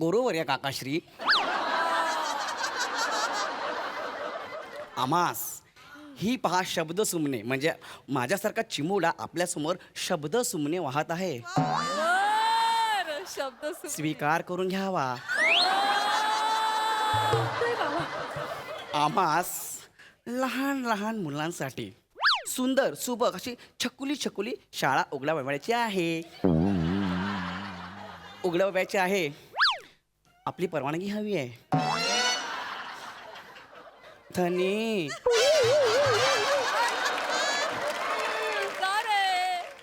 बरोबर या काकाश्री. आमास ही पहा शब्द सुमने म्हणजे माझ्यासारखा चिमुडा आपल्यासमोर शब्द सुमने वाहत आहे. शब्द स्वीकार करून घ्यावा. आमास लहान लहान मुलांसाठी सुंदर सुबक अशी छकुली छकुली शाळा उघड्या वळवायची आहे. उघड्या वळवायची आहे. आपली परवानगी हवी आहे. धनी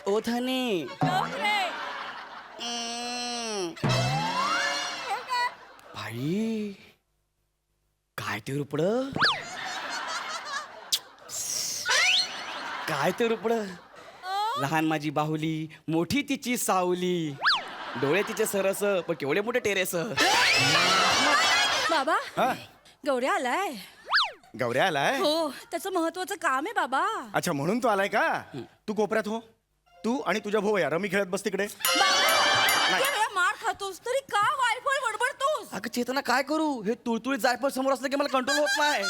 ओ धनी. भाई काय ते रुपड, काय ते रुपड. लहान माझी बाहुली, मोठी तिची सावली, डोळे तिचे सरस पण केवढे मोठे टेरेस. बाबा हा? गौऱ्या आलाय. गौऱ्या आलाय? हो त्याचं महत्वाचं काम आहे बाबा. अच्छा म्हणून तू आलाय का? तू कोपऱ्यात हो. तू आणि तुझ्या भाऊ या रमी खेळत बस तिकडे. मार खातोस तरी का वायफळ बडबडतोस? अगं चेतना काय करू, हे तुळतुळीत जायफळ समोर असलं की मला कंट्रोल होत नाही.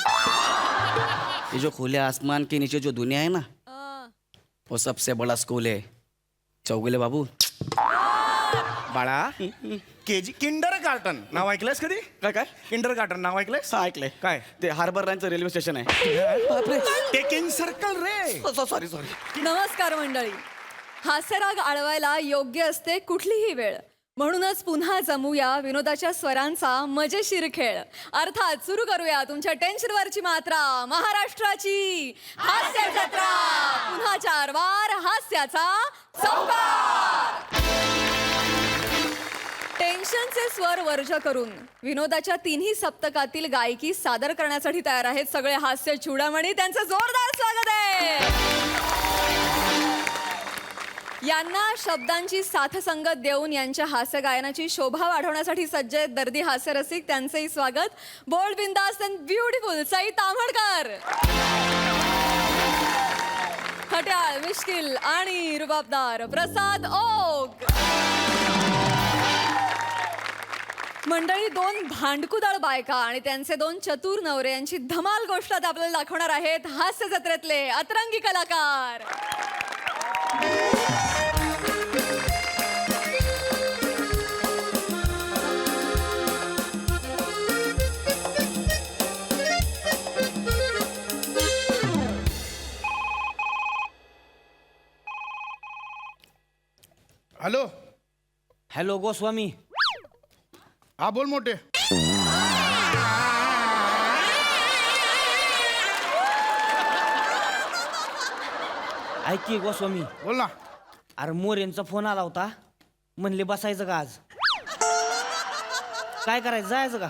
ये जो खुले आसमान के नीचे जो दुनिया है ना, वो सबसे बड़ा स्कूल है. चौगुले बाबू. बाळा केजी किंडर गार्टन नाव ऐकलंयस कधी? काय काय किंडर गार्टन नाव ऐकलंयस? हा ऐकलंय. काय? ते हार्बर लाईनचं रेल्वे स्टेशन आहे. बापरे. टेकिंग सर्कल रे. Sorry sorry. नमस्कार मंडळी. हास्यराग आळवायला योग्य असते कुठलीही वेळ. म्हणूनच पुन्हा जमूया विनोदाच्या स्वरांचा मजेशीर खेळ. अर्थात सुरू करूया तुमच्या टेन्शनवरची मात्रा. महाराष्ट्राची हास्य जत्रा. पुन्हा 4 वार हास्याचा संवाद. टेन्शनचे स्वर वर्ज करून विनोदाच्या तिन्ही सप्तकातील गायकी सादर करण्यासाठी तयार आहेत सगळे हास्य चूडामणी. त्यांचं जोरदार स्वागत आहे. यांना शब्दांची साथसंगत देऊन यांच्या हास्य गायनाची शोभा वाढवण्यासाठी सज्ज आहेत दर्दी हास्यरसिक. त्यांचंही स्वागत. बोल्ड, बिंदास अँड ब्युटिफुल सई ताम्हणकर. खट्याळ, मिश्किल आणि रुबाबदार प्रसाद ओक. मंडळी 2 भांडकुदळ बायका आणि त्यांचे 2 चतुर नवरे यांची धमाल गोष्ट आता आपल्याला दाखवणार आहेत हास्य जत्रेतले अतरंगी कलाकार. हॅलो. हॅलो गोस्वामी. हा बोल मोठे. ऐक की गोस्वामी. बोल ना. अरे मोरेंचा फोन आला होता. म्हणले बसायचं का आज? काय करायचं, जायचं का?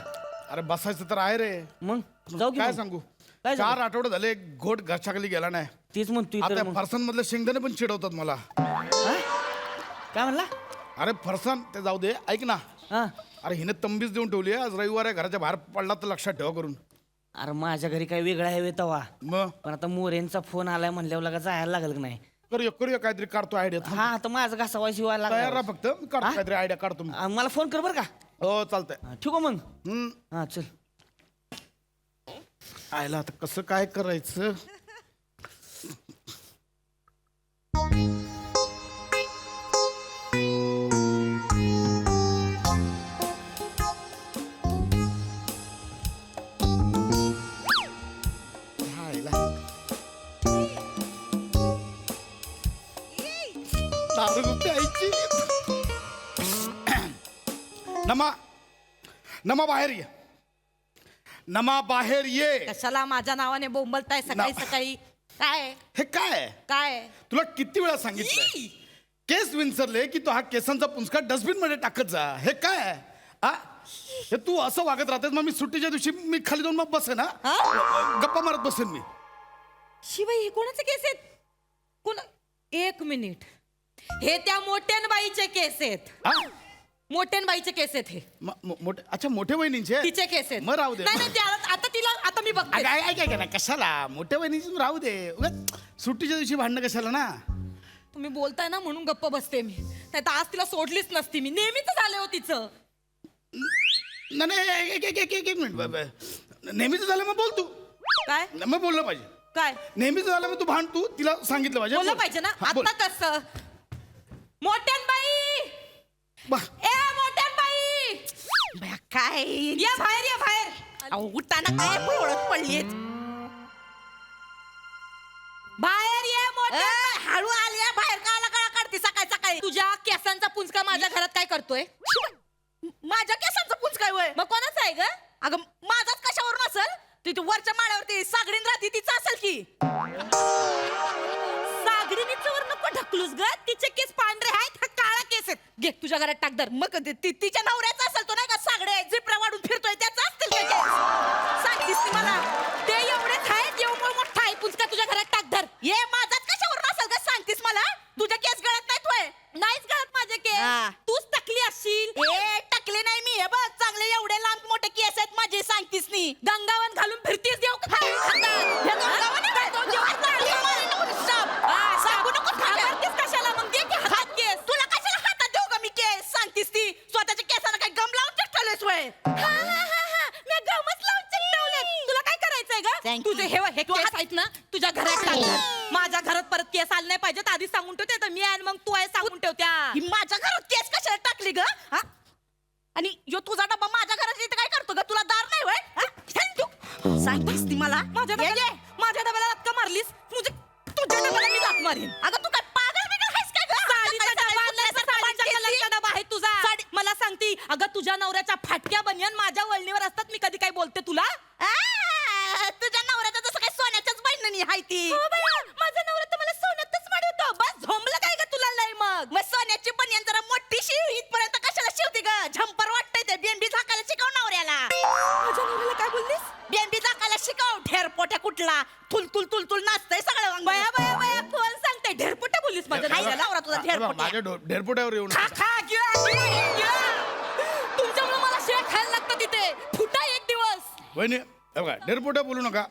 अरे बसायचं तर आहे रे. मग जाऊ की काय मग? सांगू, काय 4 झालं? आठवडे झाले एक घोट घरच्याखाली गेला नाही. तेच म्हणतोय तर आता मग. फरसान मधले शेंगदाणे पण चिडवतात मला. हा? काय म्हणला? अरे फरसान ते जाऊ दे, ऐक ना. हा. अरे हिने तंबीच देऊन ठेवली आहे. आज रविवार आहे, घराच्या बाहेर पडला तर लक्षात ठेवा करून. अरे माझ्या घरी काय वेगळा आहे तवा. मग पण आता मोरेंचा फोन आलाय म्हणल्यावर लगा जायला लागल की नाही? करूया काहीतरी काढतो आयडिया. हा आता माझं घासावा शिवायला तयार राहा लागला. फक्त, मी काढतो हा? काहीतरी आयडिया काढतो मी. मला फोन कर बर का? हो चालतंय. हा, ठेवू का मग? हम्म. हा चल. आयला आता कसं काय करायचं. दारू प्यायची. नमा बाहेर ये. नमा बाहेर ये. कशाला माझ्या नावाने बोंबलताय सकाळी सकाळी? काय हे काय काय तुला किती वेळा सांगितलं केस विंचरले की तो हा केसांचा पुंजका डस्टबिन मध्ये टाकत जा. हे काय आ? हे तू असं वागत राहतेस. मग मी सुट्टीच्या दिवशी मी खाली जाऊन मग बसेन. गप्पा मारत बसेन मी. शिवाय हे कोणाचे केस आहेत? कोण? 1 मिनिट. हे त्या मोठ्यानबाईचे केस आहेत. आ? मोठ्यानबाईचे केस आहेत हे. मोठे अच्छा मोठे वहिनींचे तिचे केस आहेत. मग राहू दे. नाही नाही आता तिला आता मी बघते. ऐक ना कशाला मोठ्या वहिनीची राहू दे. उगाच सुट्टीच्या दिवशी भांडणं कशाला ना. तुम्ही बोलताय ना म्हणून गप्प बसते मी. नाही तर आज तिला सोडलीच नसती मी. नेहमीच झाले हो तिचं. नाही एक मिनिट नेहमीच झालं मग बोल तू काय मग बोललं पाहिजे काय नेहमीच झालं मग तू भांड तू तिला सांगितलं पाहिजे बोललं बोल. पाहिजे ना हा, बोल. आता कसं मोठ्यान बाई बा. ए मोठ्यान बाई बया, काय या बाहेर अहो, उठाना काय ओळख पडली बाहेर ये मोठ्यान बाई. हळू आली आहे, बाहेर काला काळा काढते सकाळी सकाळी तुझ्या केसांचा पुंजका माझ्या घरात काय करतोय माझ्या केसांचं पुंज काय वय मग कोणाचा आहे ग अगं माझाच कशावरून असेल ती वरच्या माळ्यावरती सागडीन राहते तिचं असेल की सागरीनीचं नको ढकलूस ग तिचे केस पांढरे आहेत हा काळा केस आहेत घे तुझ्या घरात टाक धर मग तिच्या नवऱ्याचा असेल तो नाही का सागडे जिपरा वाढून फिरतोय त्याचा असतील का केस? सांगतीस ती मला ते एवढेच आहेत एवढं मोठा आहे पुंजका तुझ्या घरात टाक धर ये माझाच कशावरून असेल का सांगतीस मला तुझ्या केस गळत नाहीत वय नाहीच गळत माझे हा. केस तूच टाकली असशील ए टाकले नाही मी हे बघ चांगले एवढे लांब मोठे केस आहेत माझे सांगतीस नी गंगावन घालून फिरतीस देव का हे गंगावन आहे काय? तो देव हातात घालून मारेल नको नुसतं. सांगू नको खाली. घाबरतीस कशाला मग दे की हातात केस तुला कशाला हातात देऊ का मी केस सांगतीस ती स्वतःच्या केसाला काय गम लावून चिकटवलेस वय मी गमच लावून चिकटवले तुला काय करायचंय ग Thank तुझे you. हे केस आहेत ना तुझ्या घरात टाक माझ्या घरात परत केस आले नाही पाहिजेत आधी सांगून ठेवते तर मी आहे मग तू आहे सांगून ठेवत्या ही माझ्या घरात केस कशाला टाकली ग हा? आणि यो तुझा डब्बा माझ्या घरात इथे काय करतो ग तुला दार नाही वय हा? सांगतीस ती मला माझ्या ये, डब्याला ये. माझ्या डब्याला रक्का मारलीस तुझ्या डब्याला मी दात मारीन अगं तू काय पागल बिगल आहेस काय ग? साडीचा सकाळी डबा सकाळी आणलायसा, सामान साडीच्या केली. कलरचा डबा आहे तुझा साडी- मला सांगती अगं तुझ्या नवऱ्याच्या फाटक्या बनियन माझ्या वळणीवर असतात मी कधी काय बोलते तुला आ, तुझ्या नवऱ्याचं जसं काय सोन्याच्याच बहिणी हाय ती हो बाया, माझा नवरा तर मला सोन्यातच माडवतो बस झोंबलं काय ग तुला नाही मग मग सोन्याची बनियन जरा मोठी शिव इथपर्यंत कशाला शिवते ग झंपर वाटतंय ते बेंबी झाकायला शिकव नवऱ्याला माझ्या नवऱ्याला काय बोललीस बेंबी झाकायला शिकव ठेर पोट्या कुठला तुल तुल तुल तुल नाचतंय सगळं अंग. बया बया बया कोण सांगते ढेरपुट्या बोललीस माझ्या हाय नवऱ्याला? रे नवरा तुझा ठेर पोट्या माझ्या ढेरपोट्यावर येऊन खा खा घ्या तुमच्यामुळे मला शेळ खायला लागतं तिथे फुटा एक दिवस वहिनी हे बघा ढेरपोट्या बोलू नका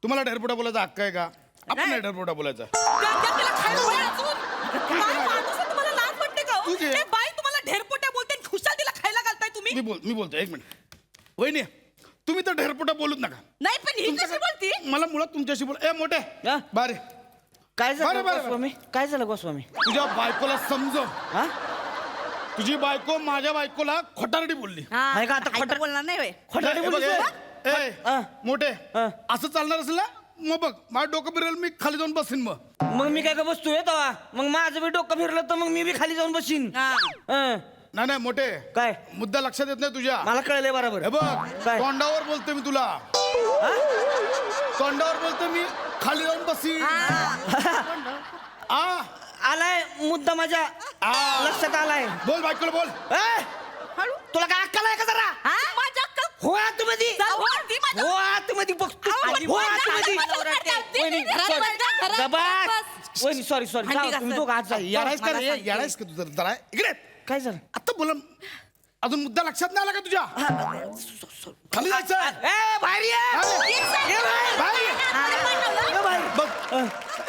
तुम्हाला ढेरपोट्या बोलायचा हक्क आहे का आपण नाही ढेरपोट्या बोलायचा तिला खायला वय अजून काय माणूस आहे, तुम्हाला लाज वाटते का हो? तू घे. ए, बाई तुम्हाला ढेरपुट्या बोलते आणि खुशाल तिला खायला घालताय तुम्ही मी बोलतो एक मिनिट वहिनी तुम्ही तर ढेरपोट्या बोलूच नका नाही पण ही कशी बोलती मला मुळात तुमच्याशी बोल ए मोठे हा? बारे काय बरं, झालं बरं, गोस्वामी काय झालं गोस्वामी तुझ्या बायकोला समजव हा तुझी बायको माझ्या बायकोला खोटारडी बोलली आहे का आता आई तर खोटं बोलणार नाही वय खोटारडी हे बघ, बोललीस ए, होय? ए, हा. मोठे हा. असं चालणार असेल ना मग बघ माझं डोकं फिरेल मी खाली जाऊन बसीन मग मग मी काय का बसतोय तेव्हा मग माझं बी डोकं फिरलं तर मग मी बी खाली जाऊन बसीन हं. नाही मोठे काय मुद्दा लक्षात येत नाही तुझ्या मला कळलंय बरोबर हे बघ काय? तोंडावर बोलते मी तुला तोंडावर बोलते मी खाली जाऊन बसीन आ आलाय मुद्दा माझ्या लक्षात आलाय बोल बायकोला बोल ए, तुला काय अक्कल आहे का जरा माझ्या अक्कल हो आतमध्ये हो, ती माझ्या- हो आतमध्ये बघतो अहो, हो माझ्या आतमध्ये घरात ओरडते. वहिनी, घरात sorry. बस, घरात गबास. बस. वहिनी सॉरी भांडी तुम्ही घासत. दोघं आज जा याडायस का मला रे सांगते. याडायस का तुझं जरा इकडे काय झालं आता बोल अजून मुद्दा लक्षात नाही आला का तुझ्या खाली जायचं ए बाहेर ये. ये बाहेर. बाहेर ये. ये बाहेर. बघ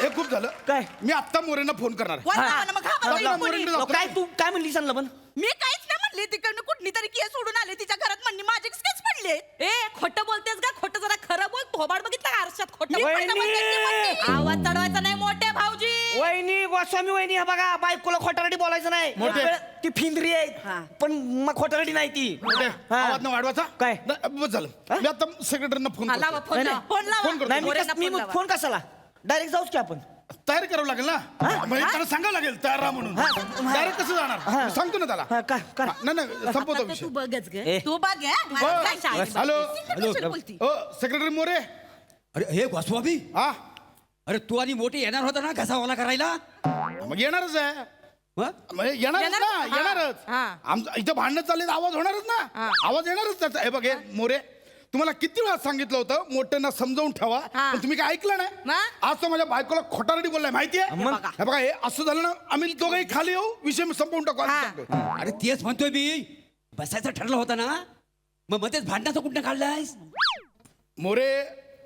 हे खूप झालं काय? मी आत्ता मोरेंना फोन करणार आहे. वा, वा, मग हा मला चला, कोणी- मोरेंकडे अहो, जातो. काय तू काय म्हणली सांगलं पण मी काहीच नाही म्हणले तिकडनं कुठली तरी केस सोडून आले तिच्या घरात म्हणली माझे केस पडले ए खोटं बोलतेस का खोटं जरा खरं बोल थोबाड बघितलं का आरशात खोटं मी बोल. खोटं बोलते, ती म्हणते. आवाज चढवायचा नाही मोठे भाऊजी वहिनी गोस्वामी वहिनी हा बघा बायकोला खोटारडी बोलायचं नाही मोठे. एक वेळ ती फिंदरी आहे पण मग खोटारडी नाही ती मोठे, हा. आवाज न वाढवायचा काय? नाही, बस झालं मी आता सेक्रेटरीना फोन हा, लावा करतो फोन नाही, लावा. फोन लावा. फोन करतो. नाही मी मोरेंना मी फोन लावा. फोन कशाला डायरेक्ट जाऊच की आपण तयारी करावं लागेल ना म्हणजे त्यांना सांगावं लागेल तयार राहा म्हणून डायरेक्ट कसं जाणार हा. मी सांगतो ना त्याला हा, काय काय हा, नाही संपवतो आता विषय तू बघच ग ए. तू बघ हे, मला काय शाळेत हॅलो कशाला बोलती हो सेक्रेटरी मोरे अरे हे गोस्वामी हा अरे तू आणि मोठी येणार होता ना घसावाला करायला मग येणारच आहे हं? म्हणजे येणारच ना हा. येणारच हा. आमचं इथं भांडणं चालले तर आवाज होणारच ना आवाज येणारच त्याचा हे बघ हे मोरे तुम्हाला किती वेळा सांगितलं होतं मोठ्यांना समजावून ठेवा पण तुम्ही काय ऐकलं नाही मग? आज तो माझ्या बायकोला खोटारडी बोललाय माहितीये मग? हे बघा हे असं झालं ना आम्ही दोघंही खाली येऊ विषय संपवून टाकू आम्ही सांगतो. अरे तेच म्हणतोय मी बसायचं ठरलं होतं ना मग मध्येच भांडणाचं कुठं काढलायस मोरे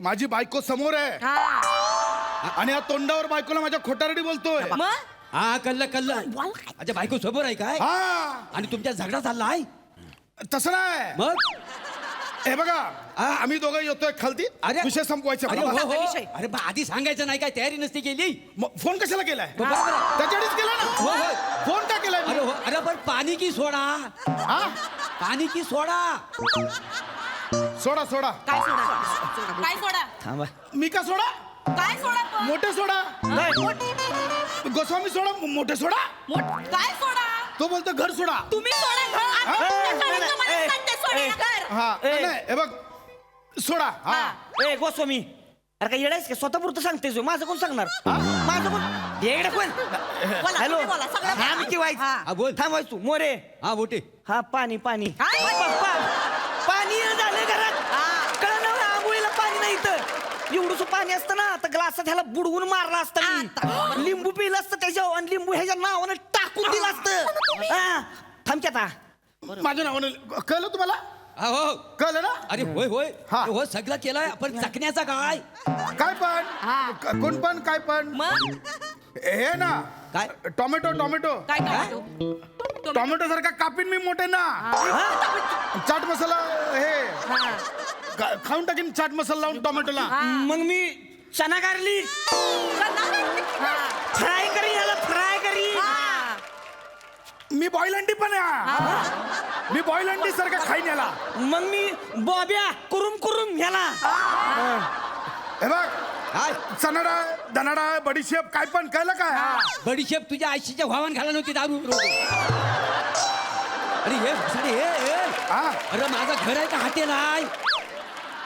माझी बायको समोर आहे आणि या तोंडावर बायकोला माझ्या खोटारडी बोलतोय मग हा कल्लं माझ्या बायको समोर आहे काय हा आणि तुमच्या झगडा चाललाय तसं नाही मग हे बघा आम्ही दोघं येतोय खालती अरे विषय संपवायचा अरे मला. हो हो विषय. अरे बा, आधी सांगायचं नाही काय तयारी नसती केली मग फोन कशाला केलाय बरोबर आहे. त्याच्यानेच केला हो, ना हो. फोन का केलाय अरे हो अरे पण पाणी की सोडा हा पाणी की सोडा सोडा सोडा काय सोडा काय सोडा थांबा मी का सोडा काय सोडा पण? मोठे सोडा गोस्वामी सोडा मोठे सोडा काय सोडा तो बोलतो घर सोडा तुम्ही सोडा घर. आता तुमच्या सोडीचं मला ए, सांगते, सोडा घर. हा ए. नाही हे बघ सोडा हा ए गोस्वामी अरे काय येडायस का स्वतः पुरतं सांगतेस माझं कोण सांगणार माझं कोण येडा कोण बोला, हॅलो तुम्ही बोला, सगळं हा बोला. मी किवायच हा, बोल. थांबायच तू मोरे हा मोठे हा पाणी पाणी काय? पाणी झालं घरात कळलं ना आंघोळीला पाणी नाही इथं एवढंसं पाणी असतं ना आता ग्लासात ह्याला बुडवून मारला असतं मी लिंबू पिलं असतं त्याच्यावर आणि लिंबू ह्याच्या नावानं टाकून दिलं असतं हा थांब की आता माझ्या नावाने कळलं तुम्हाला हा, हो कळलं ना अरे होय होय हा. हो सगळं केलाय पण चकण्याचा काय काय पण कोण पण काय पण मग हे ना काय? टोमॅटो टोमॅटो काय टोमॅटो टोमॅटो सारखा कापीन मी मोठे ना चाट मसाला हे खाऊन टाकीन चाट मसाला लावून टोमॅटोला मग मी चना गारली फ्राय करी याला फ्राय करी मी बॉईल अंडी पण आहे मी बॉईल अंडी सारखा खाईन याला मग मी बॉब्या कुरुम कुरुम ह्याला हे बघ काय चणा डाळ धना डाळ बडीशेप काय पण कळलं काय बडीशेप तुझ्या आईशीच्या भावान घाला नव्हती दारू अरे हे भोसडी, हे हा अरे माझं घर आहे का हॉटेल आहे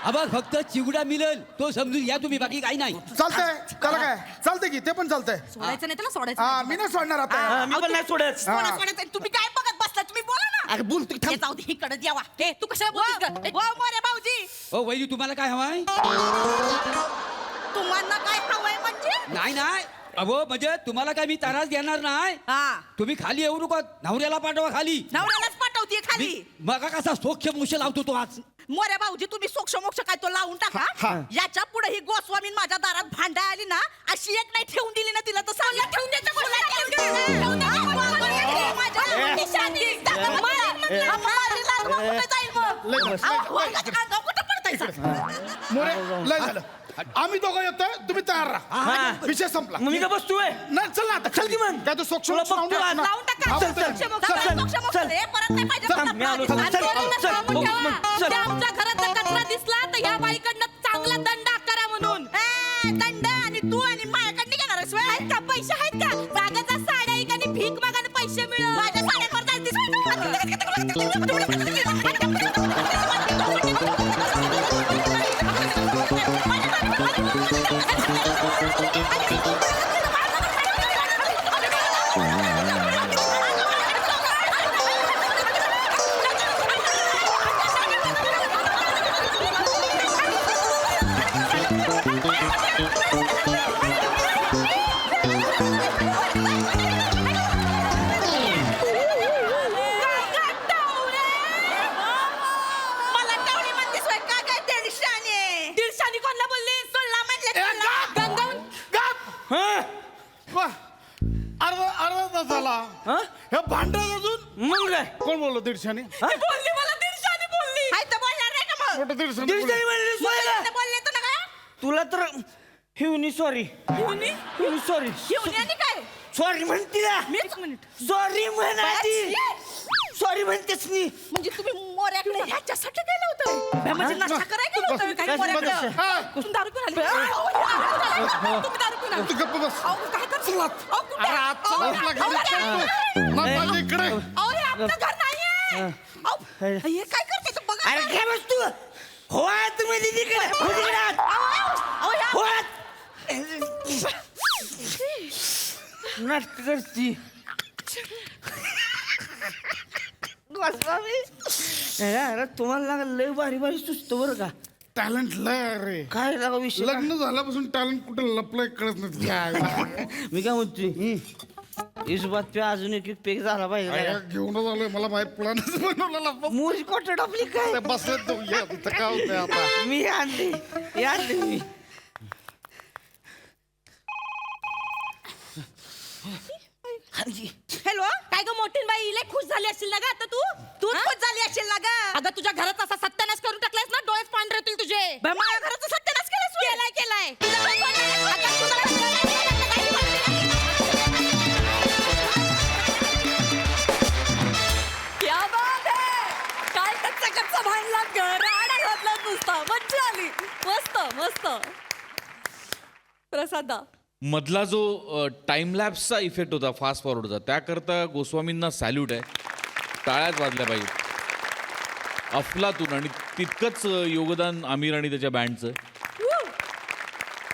बघ फक्त चिवडा मिळेल तो समजून या तुम्ही बाकी काही नाही चालतंय त्याला काय चालतंय की ते पण चालतंय सोडायचं नाही त्याला सोडायचं हा नाही. मी नाही सोडणार आता हा, मी पण नाही सोडत सोडा, सोडायचं. तुम्ही काय बघत बसला तुम्ही बोला ना अरे बोलतो की हे थांब जाऊ दे इकडे जेवा हे तू कशाला बोलतोस ग? मोरे भाऊजी हो वैरी तुम्हाला काय हवाय तुम्हाला काय हवंय म्हणजे नाही नाही अहो म्हणजे तुम्हाला काय मी त्रास देणार नाही हा तुम्ही खाली येऊ नका नवऱ्याला पाठवा खाली नवऱ्यालाच पाठवतीये खाली मग कसा सोक्ष मोक्ष लावतो तो आज मोऱ्या भाऊजी तुम्ही सोक्ष मोक्ष काय तो लावून टाका याच्या पुढे ही गोस्वामी माझ्या दारात भांडा आली ना अशी एक नाही ठेवून दिली ना तिला तर सांगा ठेवून द्यायचं कुठं पडतायचं मोरे लय झालं आम्ही दोघं येतोय तुम्ही तयार राहा विषय संपला मग मी का बसतोय नाही चल ना आता चल की मग. काय तो सोक्ष तुला मोक्ष बघतो आज. लावून टाका हा, चल, चल, चल, सोक्ष चल, मोक्ष, सोक्ष मोक्ष. चल. हे परत नाही पाहिजे चल, मी आलो, चल, आणि चल, वरून चल, सांगून बघू ठेवा. मग, चल. ते आमच्या घरातला कचरा दिसला तर ह्या बाईकडनं चांगला दंड आकारा म्हणून दंड आणि तू आणि माझ्याकडनं घेणार आहेस व्हय? आहेत का पैसे आहेत का जागाचा साड्या एक आणि भीक मागाने पैसे मिळव माझ्या साड्यांवर मला टावणी म्हणतेस व्हय? काय काय दीडशाने दीडशाने कोणला बोलली सोडला म्हणले गंगावून हा? अर्धा तास झाला हे भांडण अजून मग काय कोण बोललो दीडशाने बोलली मला दीडशाने बोलली हाय तर बोलणार नाही का मग मोठं दीडशाने दीडशाने म्हणली सोयला. ते बोलले तर ना काय तुला तर हिवनी सॉरी हिवनी सॉरी शिवणी आणि काय सॉरी म्हणती ना मीच मिनिट सॉरी म्हणायची सॉरी म्हणतेस मी म्हणजे तुम्ही मोऱ्याकडे ह्याच्यासाठी गेलं होतं म्हणजे नशा करायला गेलं होतं काही मोऱ्याकडे तुम्ही दारू पिऊन आले तुम्ही दारू पिऊन आले तू गप्प बस अहो, काय करतो अहो, कुठे? अरे आजचा अहो, आपला अहो, घरी अहो, चल तू. माझ्या इकडे अहो, हे आपलं घर नाहीये अहो, हे काय करते तू बघा अरे काय बस तू हो मध्ये तिकडे हो तिकडे आत. अहो, हे हो आत. नाटक करती अरे तुम्हाला लागा लय भारी भारी सुचतो बरं का टॅलेंट लय रे काय लागा विषय लग्न झाल्यापासून टॅलेंट कुठे लपलंय कळत नाही काय मी काय म्हणतोय इस बात पे अजून एक पेक झाला पाहिजे घेऊनच आलोय मला माहित प्लॅनच बनवलेला मोरी कॉटड आपली काय बसले तू ये इथं काय होतंय आता मी आणली मी हॅलो काय ग मोठीन बाई लय खुश झाली असेल ना ग आता तू खुश झाली असेल ना ग अगं तुझ्या घरात असा सत्यानाश करून टाकलायस ना डोळ्यात पांढरे होतील तुझे माझ्या घराचं सत्यानाश केलाय केलाय तुला आता क्या बात आहे काय कच्चा भांडला राडा घातला नुसता मज्जा आली मस्त मस्त प्रसादा मधला जो टाइम लॅप्सचा इफेक्ट होता फास्ट फॉरवर्डचा त्याकरता गोस्वामींना सॅल्यूट आहे. टाळ्याच वाजल्या पाहिजे. अफलातून आणि तितकंच योगदान आमिर आणि त्याच्या बँडचं.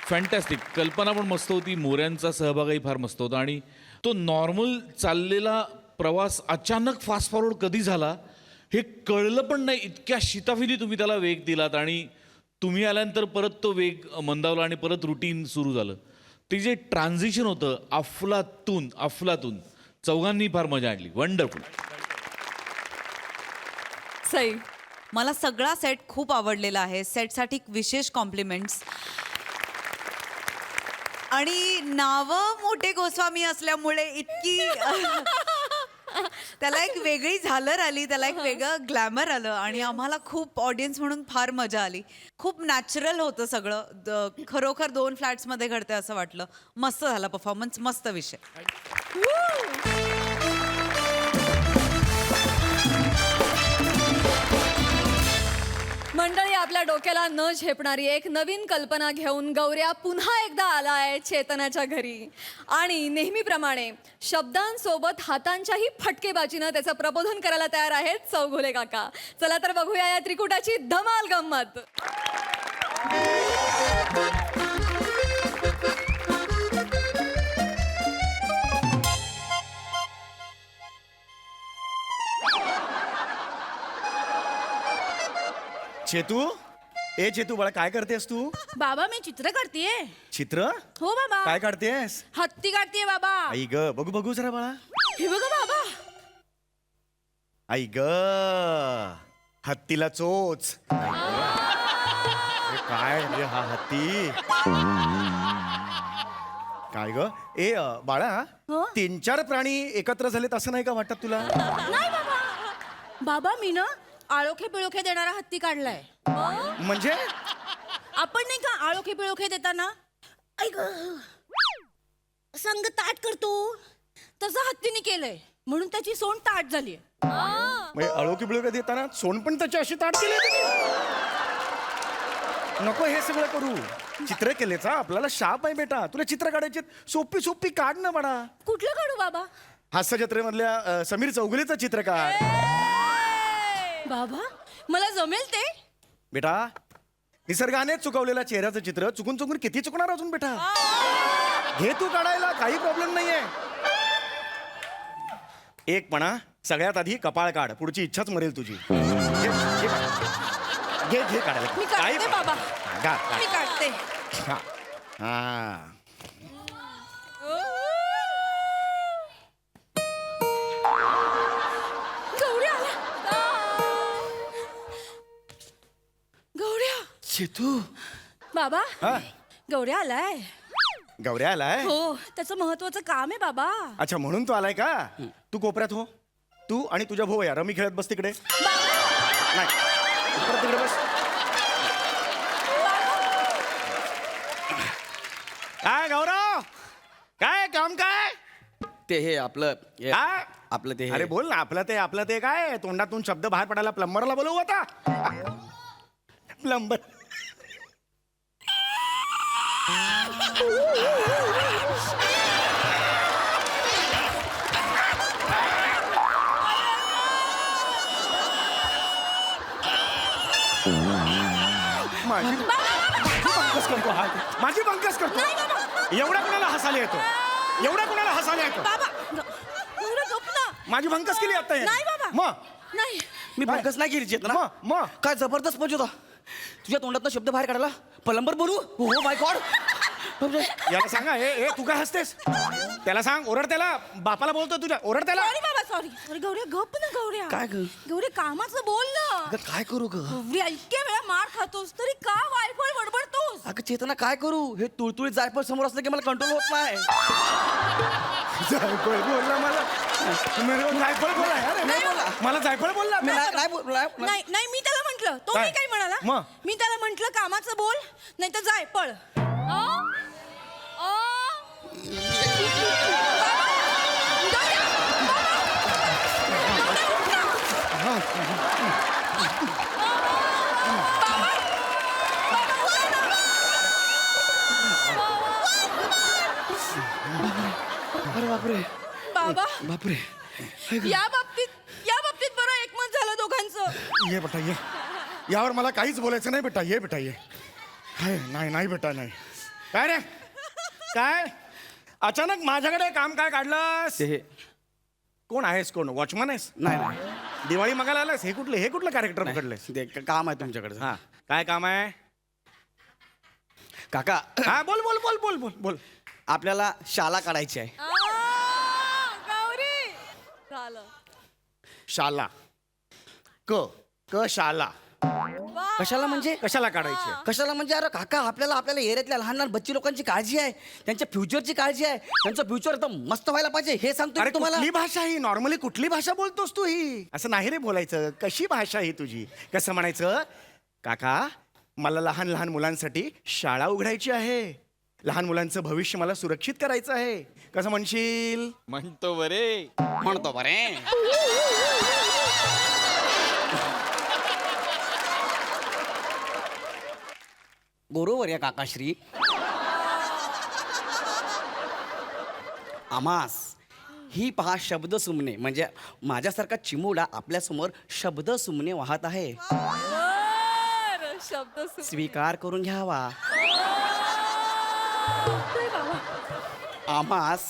फॅन्टॅस्टिक. कल्पना पण मस्त होती. मोऱ्यांचा सहभागही फार मस्त होता आणि तो नॉर्मल चाललेला प्रवास अचानक फास्ट फॉरवर्ड कधी झाला हे कळलं पण नाही. इतक्या शिताफिती तुम्ही त्याला वेग दिलात आणि तुम्ही आल्यानंतर परत तो वेग मंदावला आणि परत रुटीन सुरू झालं. ते जे ट्रान्झिशन होतं अफलातून चौघांनी फार मजा आणली. वंडरफुल. सई मला सगळा सेट खूप आवडलेला आहे. सेटसाठी विशेष कॉम्प्लिमेंट्स. आणि नावं मोठे गोस्वामी असल्यामुळे इतकी त्याला एक वेगळी झालर आली, त्याला एक वेगळं ग्लॅमर आलं आणि आम्हाला खूप ऑडियन्स म्हणून फार मजा आली. खूप नॅचरल होतं सगळं. खरोखर 2 फ्लॅट्समध्ये घडते असं वाटलं. मस्त झाला परफॉर्मन्स. मस्त विषय. मंडळी आपल्या डोक्याला न झेपणारी एक नवीन कल्पना घेऊन गौऱ्या पुन्हा एकदा आलाय चेतनाच्या घरी आणि नेहमीप्रमाणे शब्दांसोबत हातांच्याही फटकेबाजीनं त्याचं प्रबोधन करायला तयार आहेत चौघुले काका. चला तर बघूया या त्रिकुटाची धमाल गंमत. चेतू बाळा काय करतेस तू? बाबा मी चित्र काढतीये. चित्र? हो बाबा. काय काढतेस? हत्ती काढतीये बाबा. आई ग बघू जरा बाळा. हे बघा बाबा. आई ग हत्तीला चोच. अरे काय रे हा हत्ती? काय ग बाळा 3-4 प्राणी एकत्र झालेत असं नाही का वाटत तुला? नाही बाबा. बाबा मी ना आळोखे पिळोखे देणारा हत्ती काढलाय. म्हणजे आपण नाही का आळोखे पिळोखे देताना ऐक संग ताट करतो तसं हत्तीने केलंय म्हणून त्याची सोंड ताट झाली. म्हणजे अळोकी बिळोकी देताना सोन पण त्याची अशी ताट केली. नको हे सगळं करू. चित्रकलेचा आपल्याला शाप आहे बेटा. तुला चित्र काढायचे सोपी काढ ना बाळा. कुठलं काढू बाबा? हास्य जत्रेमधल्या समीर चौगुलेचं चित्र काढ. बाबा मला जमेल ते. बेटा निसर्गाने चुकवलेल्या चेहऱ्याचं चित्र चुकून किती चुकणार अजून बेटा. घे तू काढायला काही प्रॉब्लेम नाहीये. एक म्हणा सगळ्यात आधी कपाळ काढ. पुढची इच्छाच मरेल तुझी. घे काढायला. मी काढते बाबा. काढ. मी काढते. हा गौऱ्या आला. गौऱ्या. चेतू बाबा हा गौऱ्या आलाय. गौऱ्या आलाय. हो त्याचं महत्वाचं काम आहे बाबा. अच्छा म्हणून तू आलाय का? तू कोपऱ्यात हो. तू आणि तुझ्या भाऊ या रमी खेळत बस तिकडे. नाही परत तिकडे बस. काय गौरव काय काम काय? ते हे आपलं काय? आपलं ते अरे बोल ना. आपलं ते काय तोंडातून शब्द बाहेर पडायला प्लंबरला बोलवू आता. प्लंबर माझी बंकस करतो. एवढा कुणाला हसायला येतो? बाबा गौऱ्या गप ना. माझी भंकस केली आता. नाही बाबा. मग नाही मी भंकस नाही केली चेतना. मग काय जबरदस्त पंच होता. तुझ्या तोंडातनं शब्द बाहेर काढायला प्लंबर बोलू. हो माय गॉड. याला सांगा हे तू काय हसतेस? त्याला सांग. ओरड त्याला. बापाला बोलतो तुझ्या. ओरड त्याला. सॉरी बाबा सॉरी. गौऱ्या गप ना गौऱ्या. काय ग? गौऱ्या कामाचं बोल ना. अगं काय करू ग? गौऱ्या इतक्या वेळा मार खातोस तरी का वायफळ बडबडतोस? अगं चेतना काय करू? हे तुळतुळीत जायफळ समोर असलं की मला कंट्रोल होत नाही. जायफळ बोलला मला. जायफळ बोला. नाही बोला. मला जायफळ बोलला. मी नाही बोलला. नाही नाही मी त्याला म्हंटल तो काय? मी काय म्हणाला. त्याला मग? मी त्याला म्हंटल कामाचं बोल नाही तर जाय पळ अरे बापरे बाबा बापरे या बाबतीत बरं एकमत झालं दोघांचं. ये बेटा ये यावर मला काहीच बोलायचं नाही बेटा ये बेटा ये काय नाही नाही बेटा नाही काय रे काय अचानक माझ्याकडे काम काय काढलंस ते कोण आहेस कोण वॉचमन आहेस नाही नाही दिवाळी मागायला आलास हे कुठलं कॅरेक्टर पकडलंयस ते काम आहे तुमच्याकडे हा काय काम आहे काका हा बोल बोल बोल बोल बोल बोल आपल्याला शाला काढायची आहे. गौरी झालं. शाला क शाला कशाला म्हणजे कशाला काढायची कशाला म्हणजे अरे काका आपल्याला आपल्याला एरियातल्या लहान लहान बच्ची लोकांची काळजी आहे, त्यांच्या फ्युचरची काळजी आहे, त्यांचं फ्युचर एकदम मस्त व्हायला पाहिजे हे सांगतो अरे मी तुम्हाला. कुठली भाषा ही नॉर्मली कुठली भाषा बोलतोस तू ही असं नाही रे बोलायचं कशी भाषा ही तुझी कसं म्हणायचं काका मला लहान लहान मुलांसाठी शाळा उघडायची आहे लहान मुलांचं भविष्य मला सुरक्षित करायचं आहे कसं म्हणशील म्हणतो बरे म्हणतो बरे. बरोबर या काकाश्री. आमास ही पहा शब्द सुमने म्हणजे माझ्यासारखा चिमुडा आपल्यासमोर शब्द सुमने वाहत आहे. बरं, शब्द स्वीकार करून घ्यावा. आम्हास